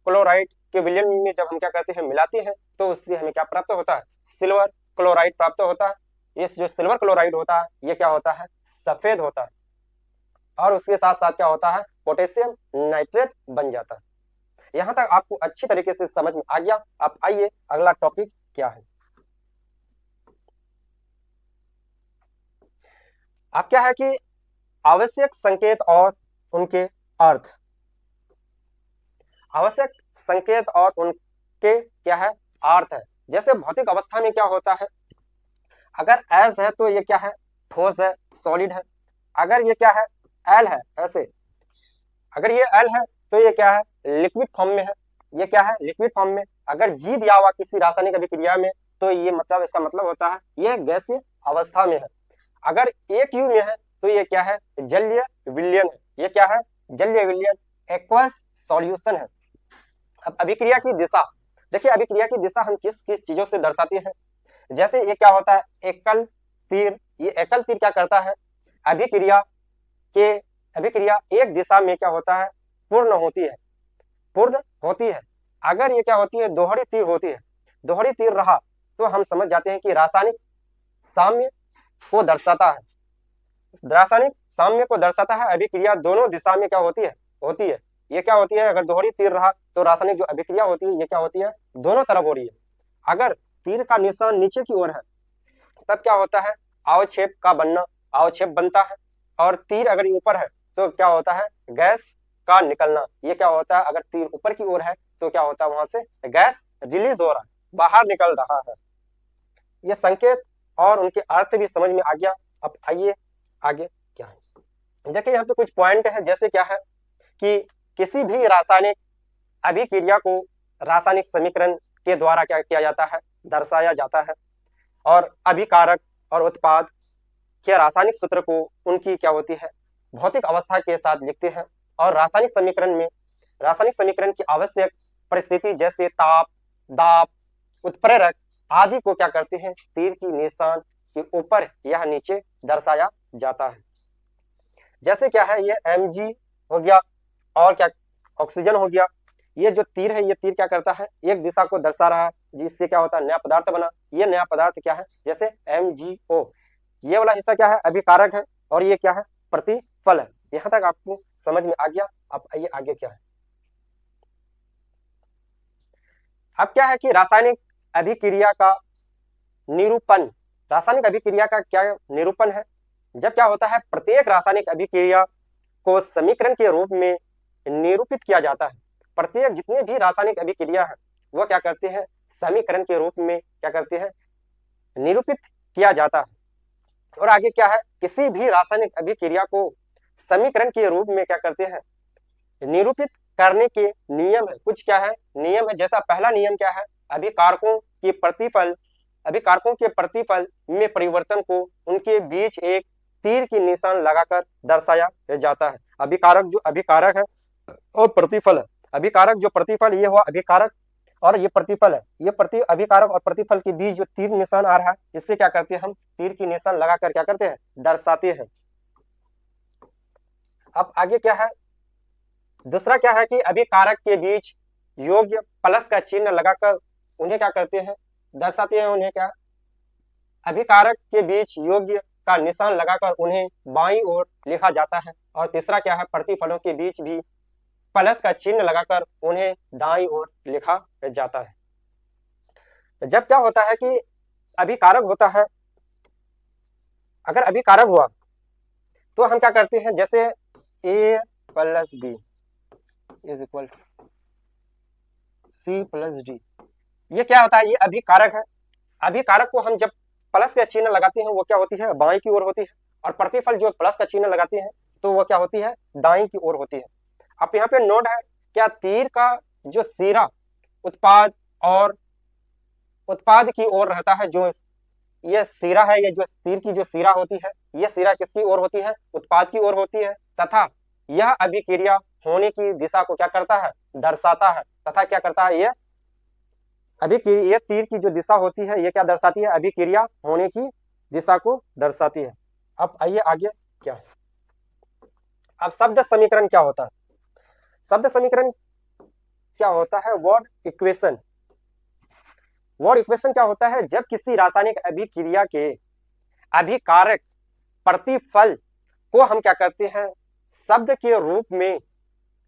क्लोराइड के विलयन में जब हम क्या करते हैं, मिलाते हैं, तो उससे हमें क्या प्राप्त होता है, सिल्वर क्लोराइड प्राप्त होता है। ये जो सिल्वर क्लोराइड होता है, ये क्या होता है, सफेद होता है, और उसके साथ साथ क्या होता है, पोटेशियम नाइट्रेट बन जाता है। यहां तक आपको अच्छी तरीके से समझ में आ गया। अब आइए अगला टॉपिक क्या है। अब क्या है कि आवश्यक संकेत और उनके अर्थ। आवश्यक संकेत और उनके क्या है, अर्थ है। जैसे भौतिक अवस्था में क्या होता है, अगर एस है तो ये क्या है, ठोस है, सॉलिड है। अगर ये क्या है, एल है, ऐसे अगर ये एल है तो ये क्या है, लिक्विड फॉर्म में है। ये क्या है, लिक्विड फॉर्म में। अगर जी दिया हुआ किसी रासायनिक अभिक्रिया में, तो ये मतलब इसका मतलब होता है ये गैसीय अवस्था में है। अगर एक यू में है तो ये क्या है, जलीय विलयन है। ये क्या है, जलीय विलयन, एक्वस सॉल्यूशन है। अब अभिक्रिया की दिशा देखिए, अभिक्रिया की दिशा हम किस किस चीजों से दर्शाते हैं। जैसे ये क्या होता है, एकल तीर। ये एकल तीर क्या करता है, अभिक्रिया एक दिशा में क्या होता है, पूर्ण होती है। अगर ये क्या होती है, दोहरी तीर होती है, दोहरी तीर रहा तो हम समझ जाते हैं कि रासायनिक साम्य को दर्शाता है। रासायनिक साम्य को दर्शाता है। अभिक्रिया दोनों दिशा में क्या होती है। ये क्या होती है, अगर दोहरी तीर रहा तो रासायनिक जो अभिक्रिया होती है, ये क्या होती है, दोनों तरफ हो रही है। अगर तीर का निशान नीचे की ओर है, तब क्या होता है, अवक्षेप का बनना, अवक्षेप बनता है। और तीर अगर ऊपर है तो क्या होता है, गैस का निकलना। ये क्या होता है, अगर तीर ऊपर की ओर है तो क्या होता है, वहां से गैस रिलीज हो रहा है, बाहर निकल रहा है। ये संकेत और उनके अर्थ भी समझ में आ गया। अब आइए आगे क्या है। देखिए यहाँ पे कुछ पॉइंट है। जैसे क्या है कि किसी भी रासायनिक अभिक्रिया को रासायनिक समीकरण के द्वारा क्या किया जाता है, दर्शाया जाता है। और अभिकारक और उत्पाद के रासायनिक सूत्र को उनकी क्या होती है, भौतिक अवस्था के साथ लिखते हैं। और रासायनिक समीकरण की आवश्यक परिस्थिति जैसे ताप, दाब, उत्प्रेरक आदि को क्या करते हैं, तीर की निशान के ऊपर या नीचे दर्शाया जाता है। जैसे क्या है, ये Mg हो गया, और क्या, ऑक्सीजन हो गया। ये जो तीर है, ये तीर क्या करता है, एक दिशा को दर्शा रहा है, जिससे क्या होता है, नया पदार्थ बना। ये नया पदार्थ क्या है, जैसे MgO। ये वाला हिस्सा क्या है, अभिकारक है, और ये क्या है, प्रतिफल है। यहां तक आपको समझ में आ गया। अब आइए आगे क्या है। अब क्या है कि रासायनिक अभिक्रिया का निरूपण। रासायनिक अभिक्रिया का क्या निरूपण है, जब क्या होता है, प्रत्येक रासायनिक अभिक्रिया को समीकरण के रूप में निरूपित किया जाता है। प्रत्येक जितने भी रासायनिक अभिक्रिया है, वो क्या करते हैं, समीकरण के रूप में क्या करते हैं, निरूपित किया जाता है। और आगे क्या है, किसी भी रासायनिक अभिक्रिया को समीकरण के रूप में क्या करते हैं, निरूपित करने के नियम है। कुछ क्या है, नियम है। जैसा पहला नियम क्या है, अभिकारकों के प्रतिफल में परिवर्तन को उनके बीच एक तीर की निशान लगाकर दर्शाया जाता है। अभिकारक है और प्रतिफल है। अभिकारक जो प्रतिफल, ये हुआ अभिकारक, और ये प्रतिफल है। ये अभिकारक और प्रतिफल के बीच जो तीर निशान आ रहा है, इससे क्या करते हैं, हम तीर की निशान लगाकर क्या करते हैं, दर्शाते हैं। अब आगे क्या है, दूसरा क्या है कि अभिकारक के बीच योग्य प्लस का चिन्ह लगाकर उन्हें क्या करते हैं, दर्शाते हैं। उन्हें क्या, अभिकारक के बीच योग्य का निशान लगाकर उन्हें बाईं ओर लिखा जाता है। और तीसरा क्या है, प्रतिफलों के बीच भी प्लस का चिन्ह लगाकर उन्हें दाईं ओर लिखा जाता है। जब क्या होता है कि अभिकारक होता है, अगर अभिकारक हुआ तो हम क्या करते हैं, जैसे a plus b is equal to c plus d, ये क्या होता है, ये अभिकारक है। अभिकारक को हम जब प्लस का चिन्ह लगाते हैं वो क्या होती है, बाईं की ओर होती है। और प्रतिफल जो प्लस का चिन्ह लगाते हैं तो वो क्या होती है, दाईं की ओर होती है। अब यहाँ पे नोट है, क्या तीर का जो सिरा उत्पाद और उत्पाद की ओर रहता है, जो ये सिरा है, ये जो तीर की जो सिरा होती है, ये सिरा किसकी ओर होती है, उत्पाद की ओर होती है। तथा यह अभिक्रिया होने की दिशा को क्या करता है, दर्शाता है। तथा क्या करता है, ये अभिक्रिया, ये तीर की जो दिशा होती है ये क्या दर्शाती है, अभिक्रिया होने की दिशा को दर्शाती है। अब आइए आगे क्या है। अब शब्द समीकरण क्या होता है, शब्द समीकरण क्या होता है, वर्ड इक्वेशन। वर्ड इक्वेशन क्या होता है, जब किसी रासायनिक अभिक्रिया के अभिकारक प्रतिफल को हम क्या करते हैं, शब्द के रूप में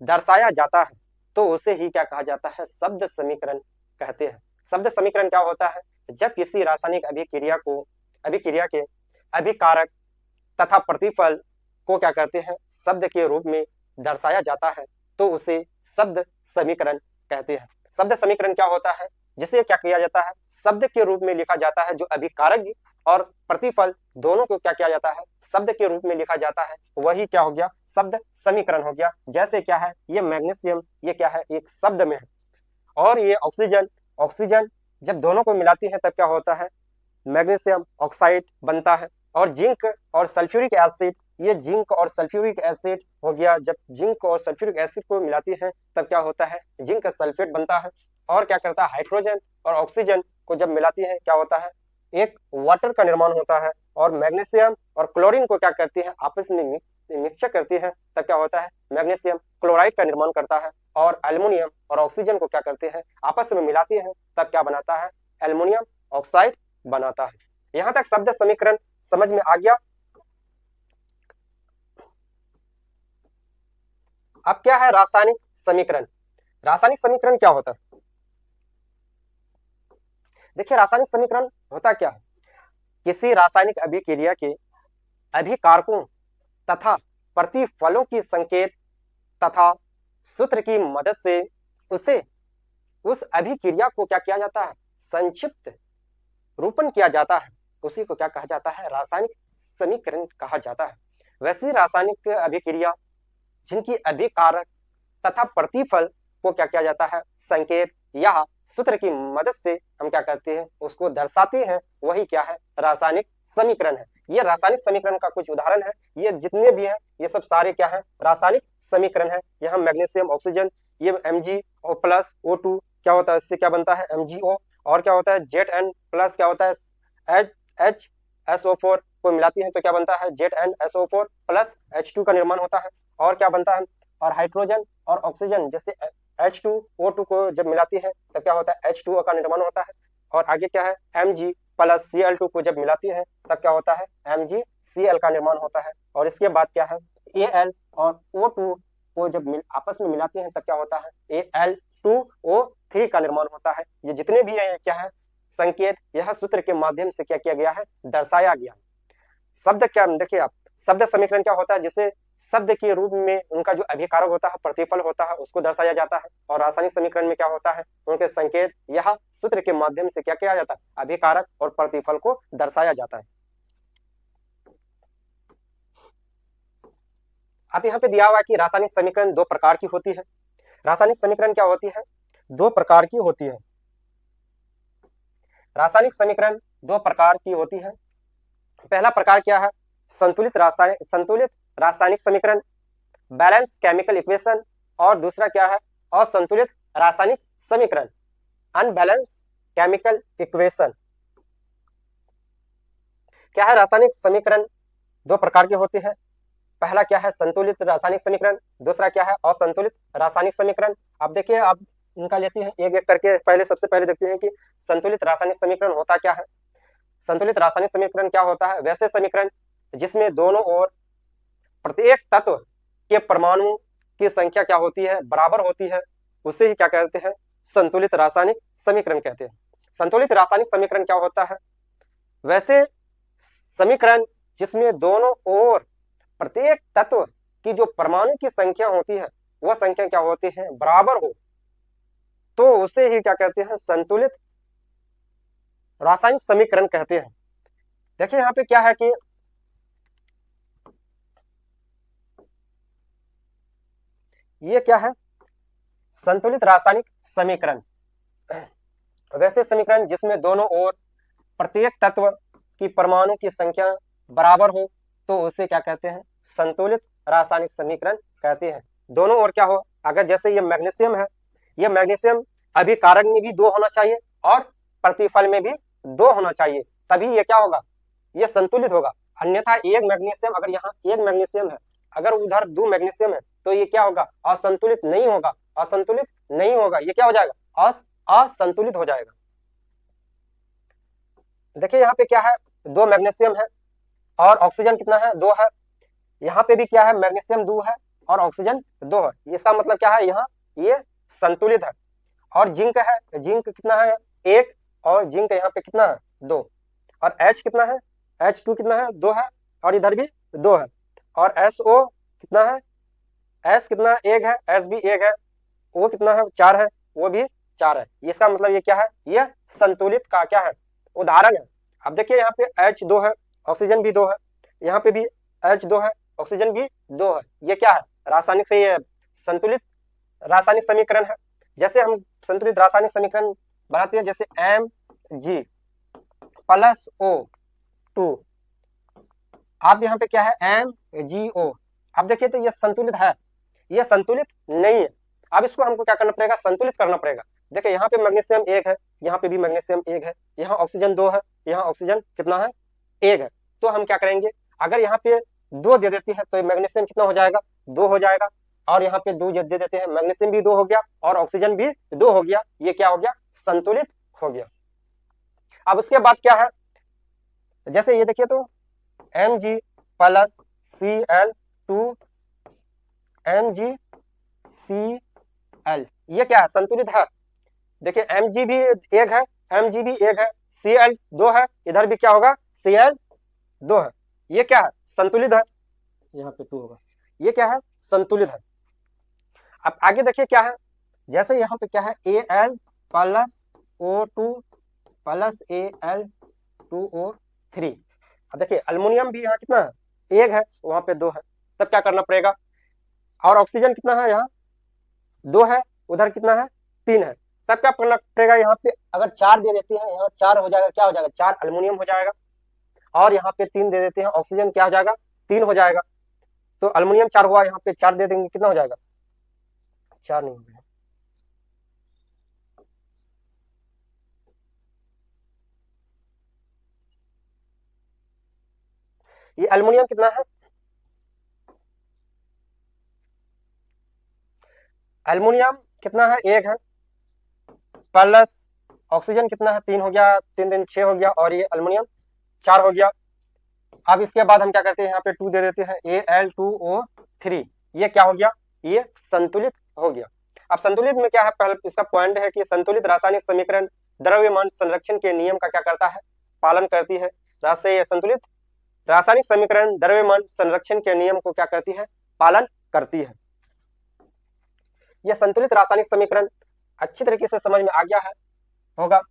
दर्शाया जाता है तो उसे ही क्या कहा जाता है, शब्द समीकरण कहते हैं। शब्द समीकरण क्या होता है, जब किसी रासायनिक अभिक्रिया के अभिकारक तथा प्रतिफल को क्या करते हैं, शब्द के रूप में दर्शाया जाता है तो उसे शब्द समीकरण कहते हैं। शब्द समीकरण क्या होता है, जिसे क्या किया जाता है, शब्द के रूप में लिखा जाता है। जो अभिकारक और प्रतिफल दोनों को क्या किया जाता है, शब्द के रूप में लिखा जाता है, वही क्या हो गया, शब्द समीकरण हो गया। जैसे क्या है, ये मैग्नीशियम, ये क्या है, एक शब्द में है। और ये ऑक्सीजन जब दोनों को मिलाती है तब क्या होता है, मैग्नीशियम ऑक्साइड बनता है। और जिंक और सल्फ्यूरिक एसिड, ये जिंक और सल्फ्यूरिक एसिड हो गया। जब जिंक और सल्फ्यूरिक एसिड को मिलाती है तब क्या होता है, जिंक सल्फेट बनता है। और क्या करता है, हाइड्रोजन और ऑक्सीजन को जब मिलाती है क्या होता है, एक वाटर का निर्माण होता है। और मैग्नीशियम और क्लोरीन को क्या करती है, आपस में मिक्सचर करती है तब क्या होता है, मैग्नीशियम क्लोराइड का निर्माण करता है। और एल्युमिनियम और ऑक्सीजन को क्या करते हैं, आपस में मिलाती है तब क्या बनाता है, एल्युमिनियम ऑक्साइड बनाता है। यहां तक शब्द समीकरण समझ में आ गया। अब क्या है रासायनिक समीकरण। रासायनिक समीकरण क्या होता है, देखिए रासायनिक समीकरण होता क्या है, किसी रासायनिक अभिक्रिया के अभिकारकों तथा प्रतिफलों की संकेत तथा सूत्र की मदद से उस अभिक्रिया को क्या किया जाता है, संक्षिप्त रूपन किया जाता है। उसी को क्या कहा जाता है, रासायनिक समीकरण कहा जाता है। वैसी रासायनिक अभिक्रिया जिनकी अभिकारक तथा प्रतिफल को क्या किया जाता है, संकेत या सूत्र की मदद से हम क्या करते हैं, उसको दर्शाते हैं, वही क्या है, रासायनिक समीकरण है। ये रासायनिक समीकरण का कुछ उदाहरण है, ये जितने भी हैं ये सब सारे क्या है, रासायनिक समीकरण है। यहाँ मैग्नीशियम ऑक्सीजन, ये Mg प्लस O2 क्या होता है, इससे क्या बनता है, MgO। और क्या होता है, Zn प्लस क्या होता है, HSO4 को मिलाती है तो क्या बनता है, ZnSO4 प्लस H2 का निर्माण होता है। और क्या बनता है, और हाइड्रोजन और ऑक्सीजन जैसे H2O2 को जब मिलाती है तब क्या होता है, H2O का निर्माण होता है। और आगे क्या है, Mg प्लस Cl2 को जब मिलाती है तब क्या होता है, MgCl का निर्माण होता है। और इसके बाद क्या है, Al और O2 को जब आपस में मिलाती हैं तब क्या होता है, Al2O3 का निर्माण होता है। ये जितने भी है क्या है, संकेत यह सूत्र के माध्यम से क्या किया गया है, दर्शाया गया। शब्द क्या, देखिए आप, शब्द समीकरण क्या होता है, जिसे शब्द के रूप में उनका जो अभिकारक होता है, प्रतिफल होता है, उसको दर्शाया जाता है। और रासायनिक समीकरण में क्या होता है, उनके संकेत यह सूत्र के माध्यम से क्या किया जाता है, अभिकारक और प्रतिफल को दर्शाया जाता है। अब यहाँ पे दिया हुआ है कि रासायनिक समीकरण दो प्रकार की होती है। रासायनिक समीकरण क्या होती है, दो प्रकार की होती है। रासायनिक समीकरण दो प्रकार की होती है। पहला प्रकार क्या है, संतुलित रासायनिक समीकरण, बैलेंस केमिकल इक्वेशन। और दूसरा क्या है, असंतुलित रासायनिक समीकरण, अनबैलेंस केमिकल इक्वेशन। क्या है, रासायनिक समीकरण दो प्रकार के होते हैं। पहला क्या है, संतुलित रासायनिक समीकरण, दूसरा क्या है, असंतुलित रासायनिक समीकरण। अब देखिए, आप इनका लेते हैं एक एक करके। पहले सबसे पहले देखते हैं कि संतुलित रासायनिक समीकरण होता क्या है। संतुलित रासायनिक समीकरण क्या होता है, वैसे समीकरण जिसमें दोनों ओर प्रत्येक तत्व के परमाणु की संख्या क्या होती है, बराबर होती है, उसे ही क्या कहते हैं, संतुलित रासायनिक समीकरण कहते हैं। संतुलित रासायनिक समीकरण क्या होता है, वैसे समीकरण जिसमें दोनों ओर प्रत्येक तत्व की जो परमाणु की संख्या होती है वह संख्या क्या होती है, बराबर हो, तो उसे ही क्या कहते हैं, संतुलित रासायनिक समीकरण कहते हैं। देखिए यहाँ पे क्या है कि ये क्या है, संतुलित रासायनिक समीकरण, वैसे समीकरण जिसमें दोनों ओर प्रत्येक तत्व की परमाणु की संख्या बराबर हो, तो उसे क्या कहते हैं, संतुलित रासायनिक समीकरण कहते हैं। दोनों ओर क्या हो, अगर जैसे ये मैग्नीशियम है, ये मैग्नीशियम अभिकारक में भी 2 होना चाहिए और प्रतिफल में भी 2 होना चाहिए, तभी ये क्या होगा, ये संतुलित होगा। अन्यथा एक मैग्नीशियम, अगर यहाँ एक मैग्नीशियम है, अगर उधर 2 मैग्नीशियम है, तो ये क्या होगा, असंतुलित नहीं होगा, असंतुलित नहीं होगा, ये क्या हो जाएगा, असंतुलित हो जाएगा। देखिए यहाँ पे क्या है, 2 मैग्नीशियम है और ऑक्सीजन कितना है, 2 है। यहाँ पे भी क्या है, मैग्नीशियम 2 है और ऑक्सीजन 2 है। इसका मतलब क्या है, यहाँ ये संतुलित है। और जिंक है, जिंक कितना है, 1, और जिंक यहाँ पे कितना है, 2। और H कितना है, H2 कितना है, 2 है, और इधर भी 2 है। और SO कितना है, S कितना 1 है, S भी 1 है, वो कितना है, 4 है, वो भी 4 है। इसका मतलब ये क्या है, ये संतुलित का क्या है, उदाहरण है। अब देखिए यहाँ पे H2 है, ऑक्सीजन भी 2 है, यहाँ पे भी H2 है, ऑक्सीजन भी 2 है। ये क्या है, रासायनिक से ये संतुलित रासायनिक समीकरण है। जैसे हम संतुलित रासायनिक समीकरण बनाते हैं, जैसे Mg प्लस O2, अब यहाँ पे क्या है, MgO। अब देखिए तो ये संतुलित है, ये संतुलित नहीं है। अब इसको हमको क्या करना पड़ेगा, संतुलित करना पड़ेगा। देखिए यहाँ पे मैग्नीशियम 1 है, यहाँ पे भी मैग्नीशियम 1 है, यहाँ ऑक्सीजन 2 है, यहाँ ऑक्सीजन कितना है, 1 है। तो हम क्या करेंगे, अगर यहाँ पे 2 दे देती है तो मैग्नीशियम कितना हो जाएगा, 2 हो जाएगा। और यहाँ पे 2 दे देते हैं, मैग्नीशियम भी 2 हो गया और ऑक्सीजन भी 2 हो गया, ये क्या हो गया, संतुलित हो गया। अब उसके बाद क्या है, जैसे ये देखिए तो Mg प्लस Cl2 MgCl, ये क्या है, संतुलित है। देखिए Mg भी 1 है, Mg भी 1 है, Cl 2 है, इधर भी क्या होगा, Cl 2 है, ये क्या है, संतुलित है। यहाँ पे 2 होगा, ये क्या है, संतुलित है। अब आगे देखिए क्या है, जैसे यहाँ पे क्या है, Al plus O2 plus Al2O3। अब देखिए अल्युमिनियम भी यहाँ कितना है, 1 है, वहां पे 2 है, तब क्या करना पड़ेगा। और ऑक्सीजन कितना है, यहाँ 2 है, उधर कितना है, 3 है, तब क्या करना पड़ेगा, यहाँ पे अगर 4 दे देती है, यहाँ 4 हो जाएगा, क्या हो जाएगा, 4 अल्युमिनियम हो जाएगा। और यहाँ पे 3 दे देते हैं, ऑक्सीजन क्या हो जाएगा, 3 हो जाएगा। तो अल्युमिनियम 4 हुआ, यहाँ पे 4 दे देंगे, कितना हो जाएगा, 4 नहीं हो गया। ये अल्युमिनियम कितना है, अल्युमिनियम कितना है, 1 है, प्लस ऑक्सीजन कितना है, 3 हो गया, 3 3 6 हो गया, और ये अल्युमिनियम 4 हो गया। अब इसके बाद हम क्या करते हैं, यहाँ पे 2 दे देते हैं, Al2O3, ये क्या हो गया, ये संतुलित हो गया। अब संतुलित में क्या है, पहले इसका पॉइंट है कि संतुलित रासायनिक समीकरण द्रव्यमान संरक्षण के नियम का क्या करता है, पालन करती है। संतुलित रासायनिक समीकरण द्रव्यमान संरक्षण के नियम को क्या करती है, पालन करती है। यह संतुलित रासायनिक समीकरण अच्छी तरीके से समझ में आ गया है होगा।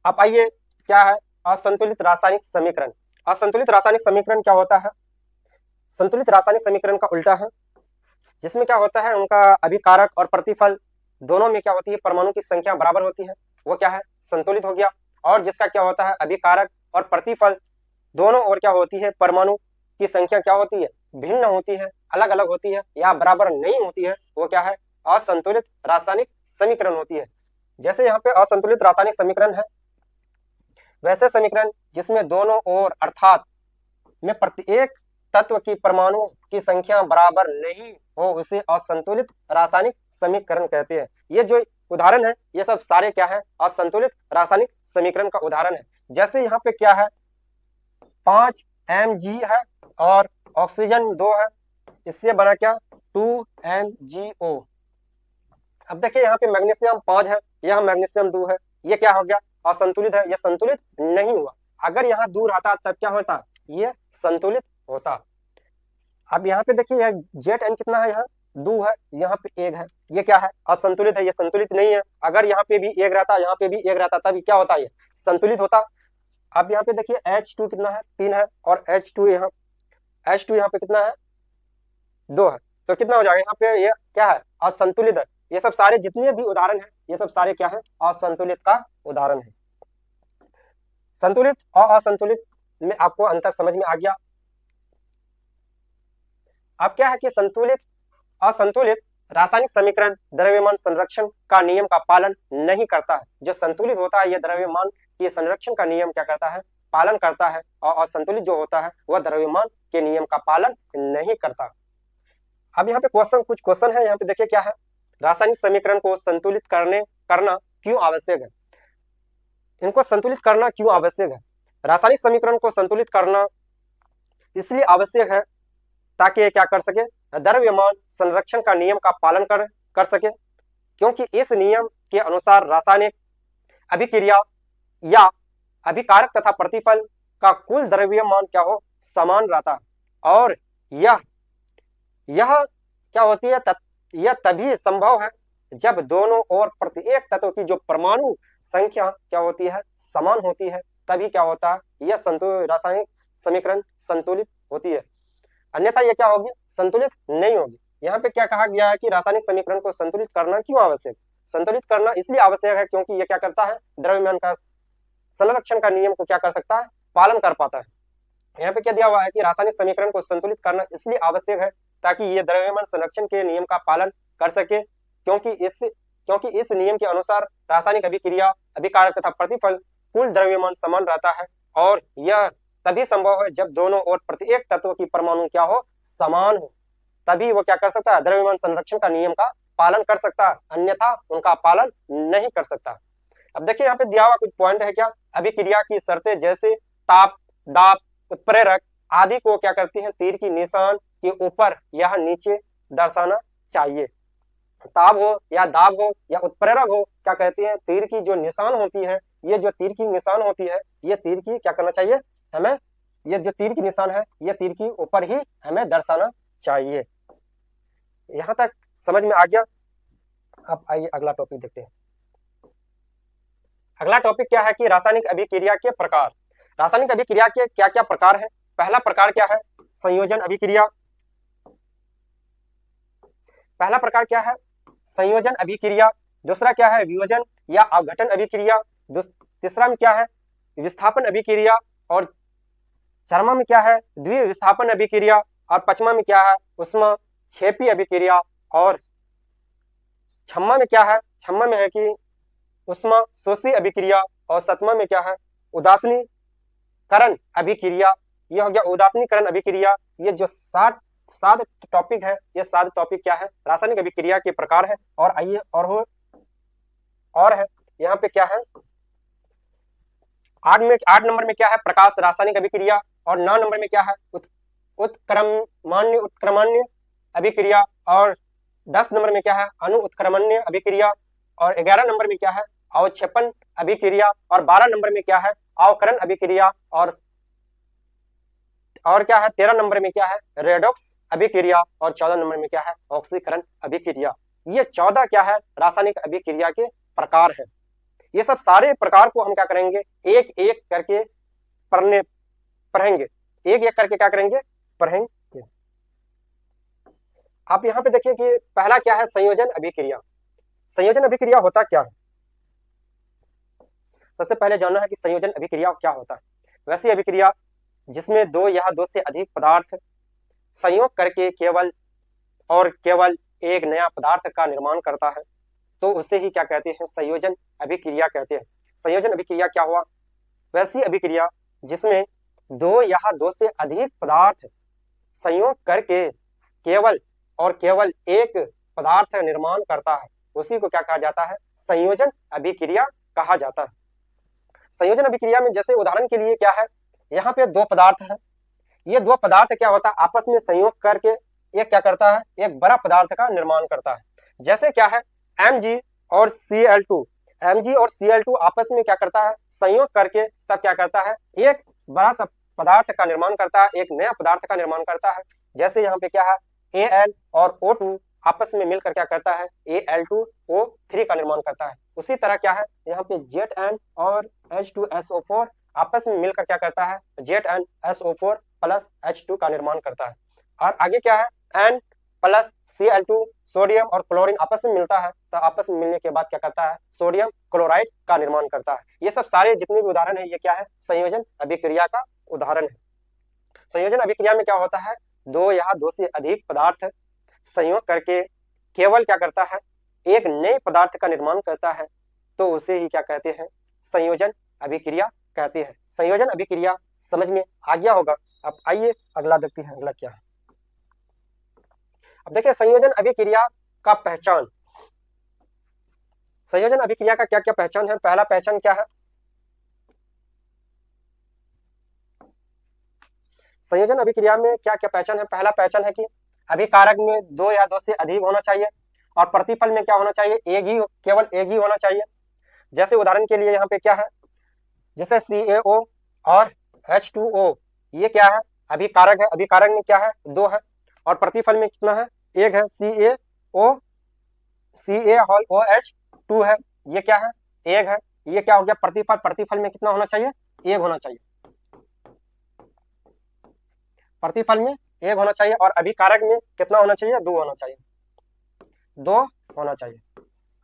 अब आइए क्या है, असंतुलित रासायनिक समीकरण। असंतुलित रासायनिक समीकरण क्या होता है, संतुलित रासायनिक समीकरण का उल्टा है, जिसमें क्या होता है, उनका अभिकारक और प्रतिफल दोनों में क्या होती है, परमाणु की संख्या बराबर होती है, वो क्या है, संतुलित हो गया। और जिसका क्या होता है, अभिकारक और प्रतिफल दोनों ओर क्या होती है, परमाणु की संख्या क्या होती है, भिन्न होती है, अलग अलग होती है या बराबर नहीं होती है, वो क्या है, असंतुलित रासायनिक समीकरण होती है। जैसे यहाँ पे असंतुलित रासायनिक समीकरण है, वैसे समीकरण जिसमें दोनों ओर अर्थात में प्रत्येक तत्व की परमाणु की संख्या बराबर नहीं हो उसे असंतुलित रासायनिक समीकरण कहते हैं। ये जो उदाहरण है ये सब सारे क्या है, असंतुलित रासायनिक समीकरण का उदाहरण है। जैसे यहाँ पे क्या है, 5 Mg है और ऑक्सीजन 2 है, इससे बना क्या 2 MgO। अब देखिए यहाँ पे मैग्नीशियम 5 है, यह मैग्नीशियम 2 है, ये क्या हो गया, असंतुलित है, यह संतुलित नहीं हुआ। अगर यहाँ दूर रहता तब क्या होता, ये संतुलित होता। अब यहाँ पे देखिए यह Zn कितना है, यहाँ 2 है, यहाँ पे 1 है, ये क्या है, असंतुलित है, ये संतुलित नहीं है। अगर यहाँ पे भी 1 रहता, यहाँ पे भी 1 रहता, तब क्या होता, ये संतुलित होता। अब यहाँ पे देखिए H2 कितना है, 3 है, और H2 यहाँ पे कितना है, 2 है, तो कितना हो जाएगा, यहाँ पे ये क्या है, असंतुलित है। ये सब सारे जितने भी उदाहरण है, ये सब सारे क्या है, असंतुलित का उदाहरण है। संतुलित और असंतुलित में आपको अंतर समझ में आ गया। अब क्या है कि संतुलित असंतुलित रासायनिक समीकरण द्रव्यमान संरक्षण का नियम का पालन नहीं करता है। जो संतुलित होता है, यह द्रव्यमान के संरक्षण का नियम क्या करता है, पालन करता है, और असंतुलित जो होता है वह द्रव्यमान के नियम का पालन नहीं करता। अब यहाँ पे कुछ क्वेश्चन है, यहाँ पे देखिए क्या है, रासायनिक समीकरण को संतुलित करना क्यों आवश्यक है। इनको संतुलित करना क्यों आवश्यक है, रासायनिक समीकरण को संतुलित करना इसलिए आवश्यक है ताकि ये क्या कर सके, द्रव्यमान संरक्षण का नियम का पालन कर सके, क्योंकि इस नियम के अनुसार रासायनिक अभिक्रिया या अभिकारक तथा प्रतिफल का कुल द्रव्यमान क्या हो, समान रहता है। और यह क्या होती है, यह तभी संभव है जब दोनों ओर प्रत्येक तत्व की जो परमाणु संख्या क्या होती है, समान होती है, तभी क्या होता है, यह रासायनिक समीकरण संतुलित होती है, अन्यथा यह क्या होगी, संतुलित नहीं होगी। यहाँ पे क्या कहा गया है कि रासायनिक समीकरण को संतुलित करना क्यों आवश्यक, संतुलित करना इसलिए आवश्यक है क्योंकि यह क्या करता है, द्रव्यमान का संरक्षण का नियम को क्या कर सकता है, पालन कर पाता है। यहाँ पे क्या दिया हुआ है कि रासायनिक समीकरण को संतुलित करना इसलिए आवश्यक है ताकि ये द्रव्यमान संरक्षण के नियम का पालन कर सके, क्योंकि इस नियम के अनुसार रासायनिक अभिक्रिया अभिकारक तथा प्रतिफल कुल द्रव्यमान समान रहता है, और यह तभी संभव है जब दोनों ओर प्रत्येक तत्व की परमाणु क्या हो, समान हो, तभी वो क्या कर सकता है, द्रव्यमान संरक्षण का नियम का पालन कर सकता है, अन्यथा उनका पालन नहीं कर सकता। अब देखिए यहाँ पे दिया हुआ कुछ पॉइंट है, क्या अभिक्रिया की शर्तें जैसे ताप, दाब, उत्प्रेरक आदि को क्या करती हैं, तीर की निशान के ऊपर या नीचे दर्शाना चाहिए। ताप हो या दाब हो या उत्प्रेरक हो, क्या कहती हैं, तीर की जो निशान होती है, ये जो तीर की निशान होती है, ये तीर की क्या करना चाहिए हमें, ये जो तीर की निशान है ये तीर की ऊपर ही हमें दर्शाना चाहिए। यहां तक समझ में आ गया। अब आइए अगला टॉपिक देखते हैं। अगला टॉपिक क्या है कि रासायनिक अभिक्रिया के प्रकार। रासायनिक अभिक्रिया के क्या क्या प्रकार है। पहला प्रकार क्या है, संयोजन अभिक्रिया। पहला प्रकार क्या है, संयोजन अभिक्रिया। दूसरा क्या है, वियोजन या अवघटन अभिक्रिया। तीसरा में क्या है, विस्थापन अभिक्रिया। और चरमा में क्या है, द्वि विस्थापन अभिक्रिया। और पांचवा में क्या है, उष्मा क्षेपी अभिक्रिया। और छठवां में क्या है, छठवां में है कि उष्मा शोषी अभिक्रिया। और सातवां में क्या है, उदासीनीकरण अभिक्रिया। यह हो गया उदासीनीकरण अभिक्रिया। ये जो 7 टॉपिक है, ये 7 टॉपिक क्या है, रासायनिक अभिक्रिया के प्रकार है। और आइए और है यहाँ पे क्या है, 8 नंबर में क्या है, प्रकाश रासायनिक अभिक्रिया। और 9 नंबर में क्या है, उत्क्रमण्य अभिक्रिया। और 10 नंबर में क्या है, अणु उत्क्रमण्य अभिक्रिया। और 11 नंबर में क्या है, अवक्षेपण अभिक्रिया। और 12 नंबर में क्या है, अवकरण अभिक्रिया। और क्या है, 13 नंबर में क्या है, रेडॉक्स अभिक्रिया। और 14 नंबर में क्या है, ऑक्सीकरण अभिक्रिया। ये 14 क्या है, रासायनिक अभिक्रिया के प्रकार है। ये सब सारे प्रकार को हम क्या करेंगे, एक एक करके पढ़ेंगे, एक एक करके क्या करेंगे, पढ़ेंगे। आप यहाँ पे देखिए कि पहला क्या है, संयोजन अभिक्रिया। संयोजन अभिक्रिया होता क्या है, सबसे पहले जानना है कि संयोजन अभिक्रिया क्या होता है। वैसी अभिक्रिया जिसमें 2 या 2 से अधिक पदार्थ संयोग करके केवल एक नया पदार्थ का निर्माण करता है, तो उसे ही क्या कहते हैं, संयोजन अभिक्रिया कहते हैं। संयोजन अभिक्रिया क्या हुआ, वैसी अभिक्रिया जिसमें 2 या 2 से अधिक पदार्थ संयोग करके केवल और केवल एक पदार्थ निर्माण करता है, उसी को क्या कहा जाता है? संयोजन अभिक्रिया कहा जाता है। संयोजन अभिक्रिया में जैसे उदाहरण के लिए क्या है, यहाँ पे दो पदार्थ है, ये दो पदार्थ क्या होता है, आपस में संयोग करके एक क्या करता है, एक बड़ा पदार्थ का निर्माण करता है। जैसे क्या है, Mg और Cl2, Mg और Cl2 आपस में क्या करता है, संयोग करके तब क्या करता है, एक बड़ा सा पदार्थ का निर्माण करता है, एक नया पदार्थ का निर्माण करता है। जैसे यहाँ पे क्या है, Al और O2 आपस में मिलकर क्या करता है, Al2O3 का निर्माण करता है। उसी तरह क्या है, यहाँ पे Zn और H2SO4 आपस में मिलकर क्या करता है, ZnSO4 प्लस H2 का निर्माण करता है। और आगे क्या है, N प्लस Cl2 सोडियम और क्लोरीन आपस में मिलता है, तो आपस में मिलने के बाद क्या करता है, सोडियम क्लोराइड का निर्माण करता है। ये सब सारे जितने भी उदाहरण है, ये क्या है, संयोजन अभिक्रिया का उदाहरण है। संयोजन अभिक्रिया में क्या होता है, दो या दो से अधिक पदार्थ संयोग करके केवल क्या करता है, एक नए पदार्थ का निर्माण करता है, तो उसे ही क्या कहते हैं, संयोजन अभिक्रिया कहते हैं। संयोजन अभिक्रिया समझ में आ गया होगा। अब आइए अगला देखते हैं, अगला क्या है। अब देखिए संयोजन अभिक्रिया का पहचान, संयोजन अभिक्रिया का क्या क्या पहचान है। पहला पहचान क्या है, संयोजन अभिक्रिया में क्या क्या पहचान है। पहला पहचान है कि अभिकारक में दो या दो से अधिक होना चाहिए और प्रतिफल में क्या होना चाहिए, एक ही, केवल एक ही होना चाहिए। जैसे उदाहरण के लिए यहाँ पे क्या है, जैसे CaO और H2O, ये क्या है, अभिकारक है, अभिकारक में क्या है, दो है और प्रतिफल में कितना है, एक है, CaOH2 है, ये क्या है, एक है। ये क्या हो गया, प्रतिफल, प्रतिफल में कितना होना चाहिए, एक होना चाहिए, प्रतिफल में एक होना चाहिए और अभिकारक में कितना होना चाहिए, दो होना चाहिए, दो होना चाहिए।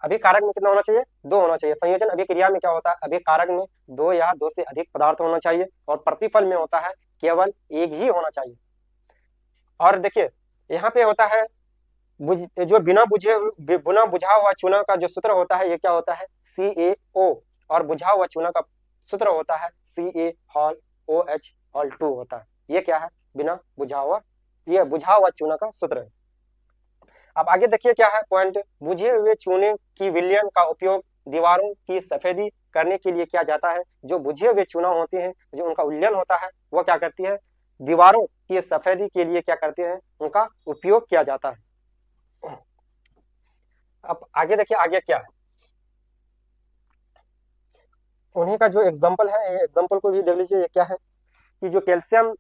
अभिकारक में कितना होना चाहिए, दो होना चाहिए। संयोजन अभिक्रिया में क्या होता है, अभिकारक में दो या दो से अधिक पदार्थ होना चाहिए और प्रतिफल में होता है केवल एक ही होना चाहिए। और देखिए यहाँ पे होता है जो बिना बुझा हुआ चूना का जो सूत्र होता है, ये क्या होता है, CaO, और बुझा हुआ चूना का सूत्र होता है CaOH2 होता है। ये क्या है, बिना बुझा हुआ, ये बुझा हुआ चूना का सूत्र है। अब आगे देखिए क्या है पॉइंट, बुझे हुए चूने की विलयन का उपयोग दीवारों की सफेदी करने के लिए किया जाता है। जो बुझे हुए चूना होते हैं, जो उनका विलयन होता है, वो क्या करती है, दीवारों की सफेदी के लिए क्या करते हैं, उनका उपयोग किया जाता है। अब आगे देखिए आगे क्या है, उन्हीं का जो एग्जाम्पल है, ये एग्जाम्पल को भी देख लीजिए। ये क्या है कि जो कैल्शियम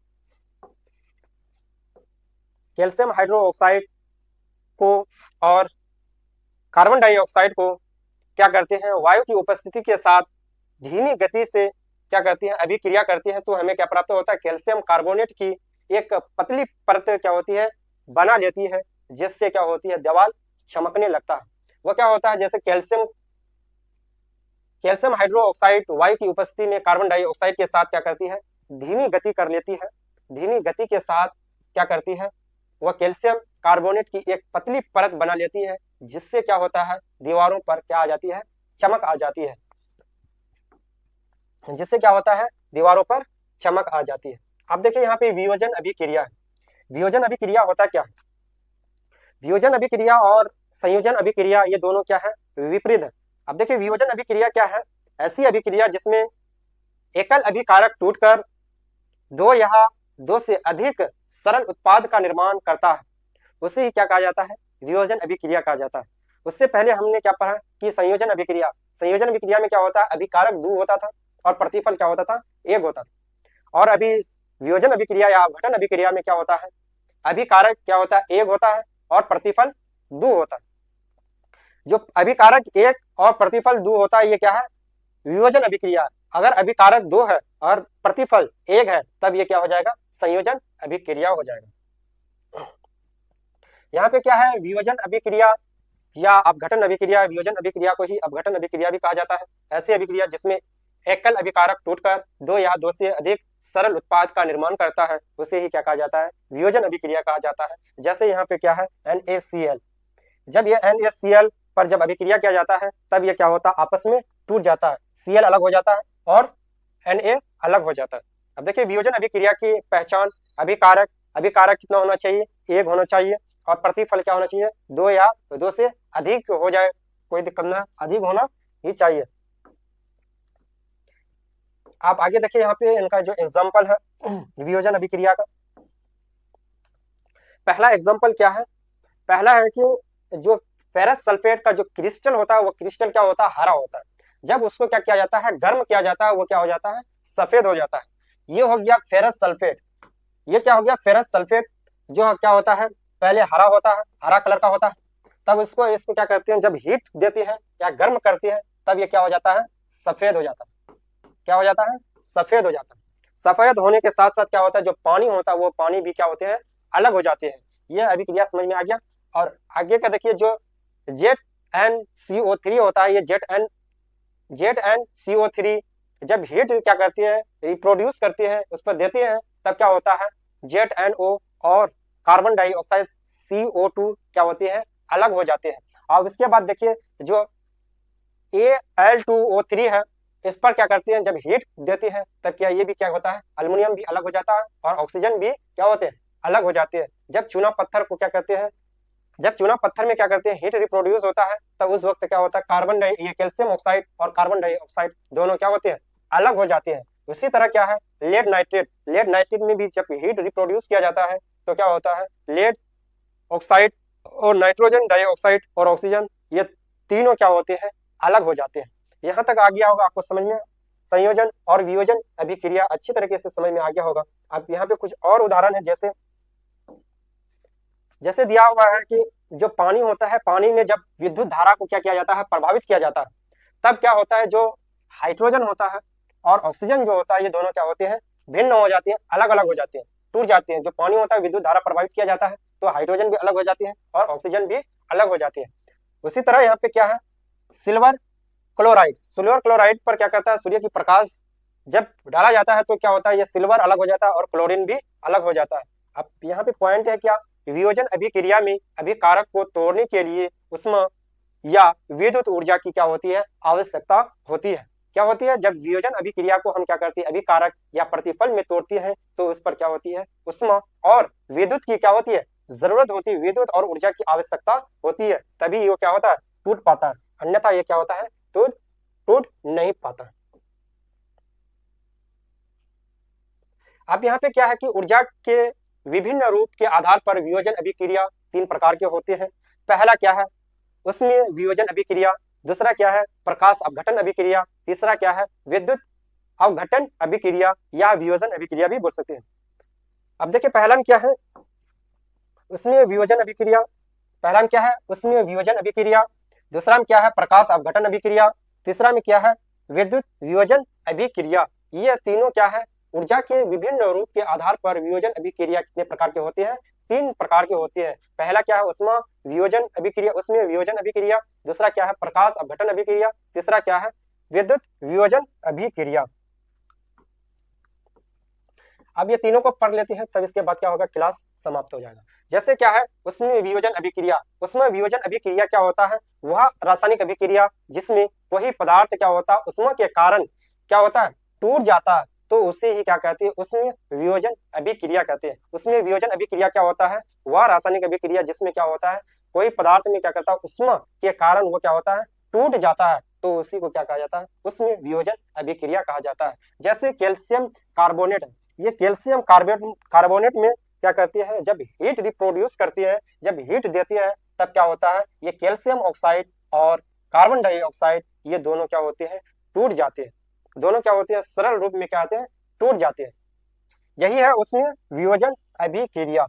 हाइड्रोक्साइड को और कार्बन डाइऑक्साइड को क्या करते हैं, वायु की उपस्थिति के साथ धीमी गति से क्या करती है, अभिक्रिया करती है, तो हमें क्या प्राप्त होता है, कैल्शियम कार्बोनेट की एक पतली परत क्या होती है, बना लेती है, जिससे क्या होती है, दीवार चमकने लगता है। वो क्या होता है, जैसे कैल्शियम हाइड्रोक्साइड वायु की उपस्थिति में कार्बन डाइऑक्साइड के साथ क्या करती है, धीमी गति कर लेती है। धीमी गति के साथ क्या करती है, वह कैल्शियम कार्बोनेट की एक पतली परत बना लेती है, जिससे क्या होता है, दीवारों पर क्या आ जाती है, चमक आ जाती है, जिससे क्या होता है, दीवारों पर चमक आ जाती है। अब देखिए यहाँ पे वियोजन अभिक्रिया है। वियोजन अभिक्रिया होता क्या है, वियोजन अभिक्रिया और संयोजन अभिक्रिया ये दोनों क्या है, विपरीत है। अब देखिए वियोजन अभिक्रिया क्या है, ऐसी अभिक्रिया जिसमें एकल अभिकारक टूटकर दो या दो से अधिक सरल उत्पाद का निर्माण करता है, उसे ही क्या कहा जाता है, वियोजन अभिक्रिया कहा जाता है। उससे पहले हमने क्या पढ़ा कि संयोजन अभिक्रिया, संयोजन अभिक्रिया में क्या होता है, अभिकारक दो होता था और प्रतिफल क्या होता था, एक होता था। और अभी वियोजन अभिक्रिया या अपघटन अभिक्रिया में क्या होता है, अभिकारक क्या होता है, एक होता है और प्रतिफल दो होता है। जो अभिकारक एक और प्रतिफल दो होता है, ये क्या है, वियोजन अभिक्रिया। अगर अभिकारक दो है और प्रतिफल एक है, तब ये क्या हो जाएगा, संयोजन अभिक्रिया हो जाएगा। यहाँ पे क्या है, वियोजन अभिक्रिया या अपघटन अभिक्रिया, वियोजन अभिक्रिया को ही अपघटन अभिक्रिया भी कहा जाता है। ऐसी अभिक्रिया जिसमें एकल अभिकारक टूटकर दो या दो से अधिक सरल उत्पाद का निर्माण करता है, उसे ही क्या कहा जाता है, वियोजन अभिक्रिया कहा जाता है। जैसे यहाँ पे क्या है, NaCl, जब ये NaCl पर जब अभिक्रिया किया जाता है, तब ये क्या होता है, आपस में टूट जाता है, Cl अलग हो जाता है और Na अलग हो जाता है। अब देखिए वियोजन अभिक्रिया की पहचान, अभिकारक अभिकारक कितना होना चाहिए, 1 होना चाहिए, और प्रतिफल क्या होना चाहिए, 2 या 2 से अधिक हो जाए, कोई दिक्कत ना, अधिक होना ही चाहिए। आप आगे देखिए यहाँ पे इनका जो एग्जाम्पल है वियोजन अभिक्रिया का, पहला एग्जाम्पल क्या है, पहला है कि जो फेरस सल्फेट का जो क्रिस्टल होता है वो क्रिस्टल क्या होता है, हरा होता है। जब उसको क्या किया जाता है, गर्म किया जाता है, वो क्या हो जाता है, सफेद हो जाता है। ये हो गया फेरस सल्फेट। ये क्या हो गया, फेरस सल्फेट, जो क्या होता है, पहले हरा होता है, हरा कलर का होता है, तब इसको क्या करते हैं, जब हीट देती है या गर्म करती है, तब ये क्या हो जाता है, सफेद हो जाता है। क्या हो जाता है, सफेद हो जाता है। सफेद होने के साथ साथ क्या होता है, जो पानी होता है वो पानी भी क्या होते हैं, अलग हो जाते हैं। ये अभिक्रिया समझ में आ गया। और आगे का देखिए, जो ZnCO3 होता है, ये ZnCO3 जब हीट क्या करती है, रिप्रोड्यूस करती है, उस पर देती है, तब क्या होता है, ZnO और कार्बन डाइऑक्साइड CO2 क्या होती है, अलग हो जाते हैं। और इसके बाद देखिए जो Al2O3 है, इस पर क्या करती है, जब हीट देती है, तब क्या ये भी क्या होता है, अल्युमिनियम भी अलग हो जाता है और ऑक्सीजन भी क्या होते हैं, अलग हो जाते हैं। जब चूना पत्थर को क्या करते हैं, जब चूना पत्थर में क्या करते हैं, हीट रिप्रोड्यूस होता है, तब उस वक्त क्या होता है, ये कैल्शियम ऑक्साइड और कार्बन डाइऑक्साइड दोनों क्या होते हैं, अलग हो जाते हैं। उसी तरह क्या है, लेड नाइट्रेट में भी जब हीट रिप्रोड्यूस किया जाता है, तो क्या होता है, लेड ऑक्साइड और नाइट्रोजन डाइऑक्साइड और ऑक्सीजन, ये तीनों क्या होते हैं, अलग हो जाते हैं। यहाँ तक आ गया होगा आपको समझ में, संयोजन और वियोजन अभिक्रिया अच्छी तरीके से समझ में आ गया होगा। अब यहाँ पे कुछ और उदाहरण है, जैसे दिया हुआ है कि जो पानी होता है, पानी में जब विद्युत धारा को क्या किया जाता है, प्रभावित किया जाता है, तब क्या होता है, जो हाइड्रोजन होता है और ऑक्सीजन जो होता है, ये दोनों क्या होते हैं, भिन्न हो जाते हैं, अलग अलग हो जाते हैं, टूट जाते हैं। जो पानी होता है, विद्युत धारा प्रभावित किया जाता है, तो हाइड्रोजन भी अलग हो जाती है और ऑक्सीजन भी अलग हो जाती है। उसी तरह यहाँ पे क्या है, सिल्वर क्लोराइड पर क्या करता है, सूर्य की प्रकाश जब डाला जाता है, तो क्या होता है, ये सिल्वर अलग हो जाता है और क्लोरीन भी अलग हो जाता है। अब यहाँ पे पॉइंट है क्या, वियोजन अभिक्रिया में अभिकारक को तोड़ने के लिए उष्मा या विद्युत ऊर्जा की क्या होती है, आवश्यकता होती है। क्या होती है, जब वियोजन अभिक्रिया को हम क्या करते हैं, अभिकारक या प्रतिफल में तोड़ते हैं, तो उस पर क्या होती है, उष्मा और विद्युत की क्या होती है, जरूरत होती है, विद्युत और ऊर्जा की आवश्यकता होती है, तभी वो क्या होता है, टूट पाता है, अन्यथा ये क्या होता है, टूट नहीं पाता। अब यहाँ पे क्या है कि ऊर्जा के विभिन्न रूप के आधार पर वियोजन अभिक्रिया 3 प्रकार के होते हैं। पहला क्या है, उसमें वियोजन अभिक्रिया, दूसरा क्या है, प्रकाश अपघटन अभिक्रिया, तीसरा क्या है, विद्युत अवघटन अभिक्रिया या वियोजन अभिक्रिया भी बोल सकते हैं। अब देखिए पहला में क्या है, उसमें वियोजन अभिक्रिया, पहला में क्या है, उसमें वियोजन अभिक्रिया, दूसरा में क्या है, प्रकाश अपघटन अभिक्रिया, तीसरा में क्या है, विद्युत वियोजन अभिक्रिया। ये तीनों क्या है, ऊर्जा के विभिन्न रूप के आधार पर वियोजन अभिक्रिया कितने प्रकार के होते हैं, 3 प्रकार के होते हैं। पहला क्या है, उसमें वियोजन अभिक्रिया, उसमें वियोजन अभिक्रिया, दूसरा क्या है, प्रकाश अपघटन अभिक्रिया, तीसरा क्या है, विद्युत वियोजन अभिक्रिया। अब ये तीनों को पढ़ लेते हैं, तब इसके बाद क्या होगा, क्लास समाप्त हो जाएगा। जैसे क्या है, उसमें वियोजन अभिक्रिया, उसमें वियोजन अभिक्रिया क्या होता है, वह रासायनिक अभिक्रिया जिसमें वही पदार्थ क्या होता है, उष्मा के कारण क्या होता है, टूट जाता है, तो उसे ही क्या कहते हैं, उसमें वियोजन अभिक्रिया कहते हैं। उसमें वियोजन अभिक्रिया क्या होता है, वह रासायनिक अभिक्रिया जिसमें क्या होता है, कोई पदार्थ में क्या करता है, उष्मा के कारण वो क्या होता है, टूट जाता है, तो उसी को क्या कहा जाता है, उसमें वियोजन अभिक्रिया कहा जाता है। जैसे कैल्शियम कार्बोनेट है, ये कैल्शियम कार्बोनेट में क्या करती है, जब हीट रिप्रोड्यूस करती है, जब हीट देती है, तब क्या होता है, ये कैल्शियम ऑक्साइड और कार्बन डाइऑक्साइड ये दोनों क्या होते हैं, टूट जाते हैं, दोनों क्या होते हैं, सरल रूप में क्या आते हैं, टूट जाते हैं। यही है उसमें वियोजन अभिक्रिया।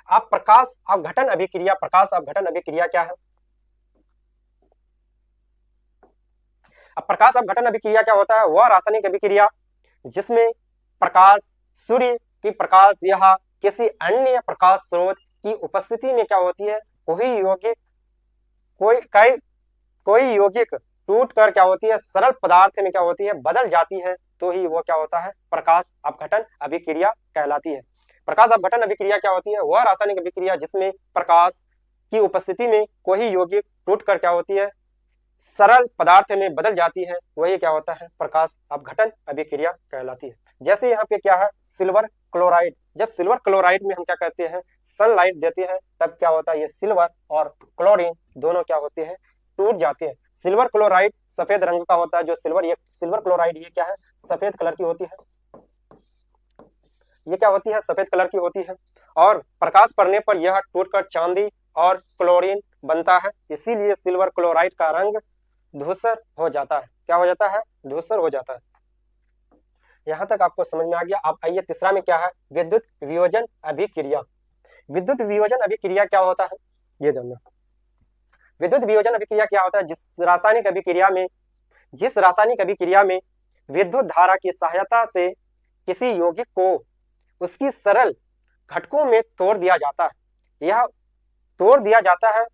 अब प्रकाश अपघटन अभिक्रिया, प्रकाश अपघटन अभिक्रिया क्या है, अब प्रकाश अपघटन अभिक्रिया क्या होता है, वह रासायनिक अभिक्रिया जिसमें प्रकाश, सूर्य की प्रकाश या किसी अन्य प्रकाश स्रोत की उपस्थिति में क्या होती है, कोई यौगिक टूट कर क्या होती है, सरल पदार्थ में क्या होती है, बदल जाती है, तो ही वो क्या होता है, प्रकाश अपघटन अभिक्रिया कहलाती है। प्रकाश अपघटन अभिक्रिया क्या होती है, वह रासायनिक अभिक्रिया जिसमें प्रकाश की उपस्थिति में कोई यौगिक टूट कर क्या होती है, सरल पदार्थ में बदल जाती है, वही क्या होता है, प्रकाश अपघटन अभिक्रिया कहलाती है। जैसे यहाँ पे क्या है, सिल्वर जब सिल्वर क्लोराइड में हम क्या करते हैं, सनलाइट देते हैं, तब क्या होता है, ये सिल्वर और क्लोरीन दोनों क्या होते हैं, टूट जाते हैं। सिल्वर क्लोराइड सफेद रंग का होता है, जो सिल्वर क्लोराइड ये क्या है, सफेद कलर की होती है, ये क्या होती है, सफेद कलर की होती है, और प्रकाश पड़ने पर यह टूटकर चांदी और क्लोरीन बनता है, इसीलिए सिल्वर क्लोराइड का रंग धूसर हो जाता है। क्या हो जाता है, धूसर हो जाता है। यहां तक आपको समझ में आ गया। अब आइए तीसरा में क्या है, विद्युत वियोजन अभिक्रिया। विद्युत वियोजन अभिक्रिया क्या होता है, ये जानना। विद्युत वियोजन अभिक्रिया क्या होता है, जिस रासायनिक अभिक्रिया में विद्युत धारा की सहायता से किसी यौगिक को उसकी सरल घटकों में तोड़ दिया जाता है, यह तोड़ दिया जाता है,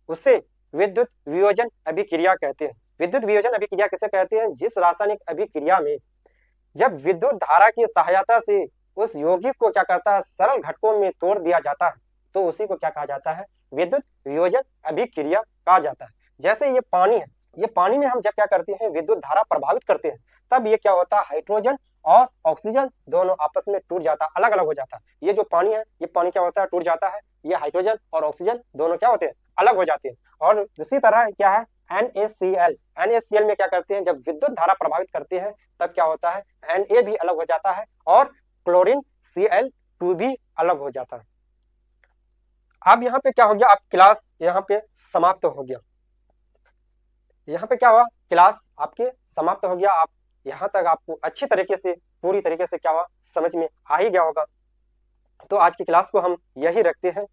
उसे विद्युत वियोजन अभिक्रिया कहते हैं। विद्युत वियोजन अभिक्रिया किसे कहते हैं, जिस रासायनिक अभिक्रिया में जब विद्युत धारा की सहायता से उस यौगिक को क्या करता है, सरल घटकों में तोड़ दिया जाता है, तो उसी को क्या कहा जाता है, विद्युत वियोजन अभिक्रिया कहा जाता है। जैसे ये पानी है, ये पानी में हम जब क्या करते हैं, विद्युत धारा प्रभावित करते हैं, तब ये क्या होता है, हाइड्रोजन और ऑक्सीजन दोनों आपस में टूट जाता है, अलग अलग हो जाता है। ये जो पानी है, ये पानी क्या होता है, टूट जाता है, ये हाइड्रोजन और ऑक्सीजन दोनों क्या होते हैं, अलग हो जाते हैं। और इसी तरह क्या है, NaCl में क्या करते हैं, जब विद्युत धारा प्रभावित करते हैं, तब क्या होता है, Na भी अलग हो जाता है और क्लोरीन Cl2 भी अलग हो जाता है। अब यहाँ पे क्या हो गया, अब क्लास यहाँ पे समाप्त हो गया। यहाँ पे क्या हुआ, क्लास आपके समाप्त हो गया। आप यहाँ तक आपको अच्छी तरीके से, पूरी तरीके से क्या हुआ, समझ में आ ही गया होगा। तो आज की क्लास को हम यही रखते हैं।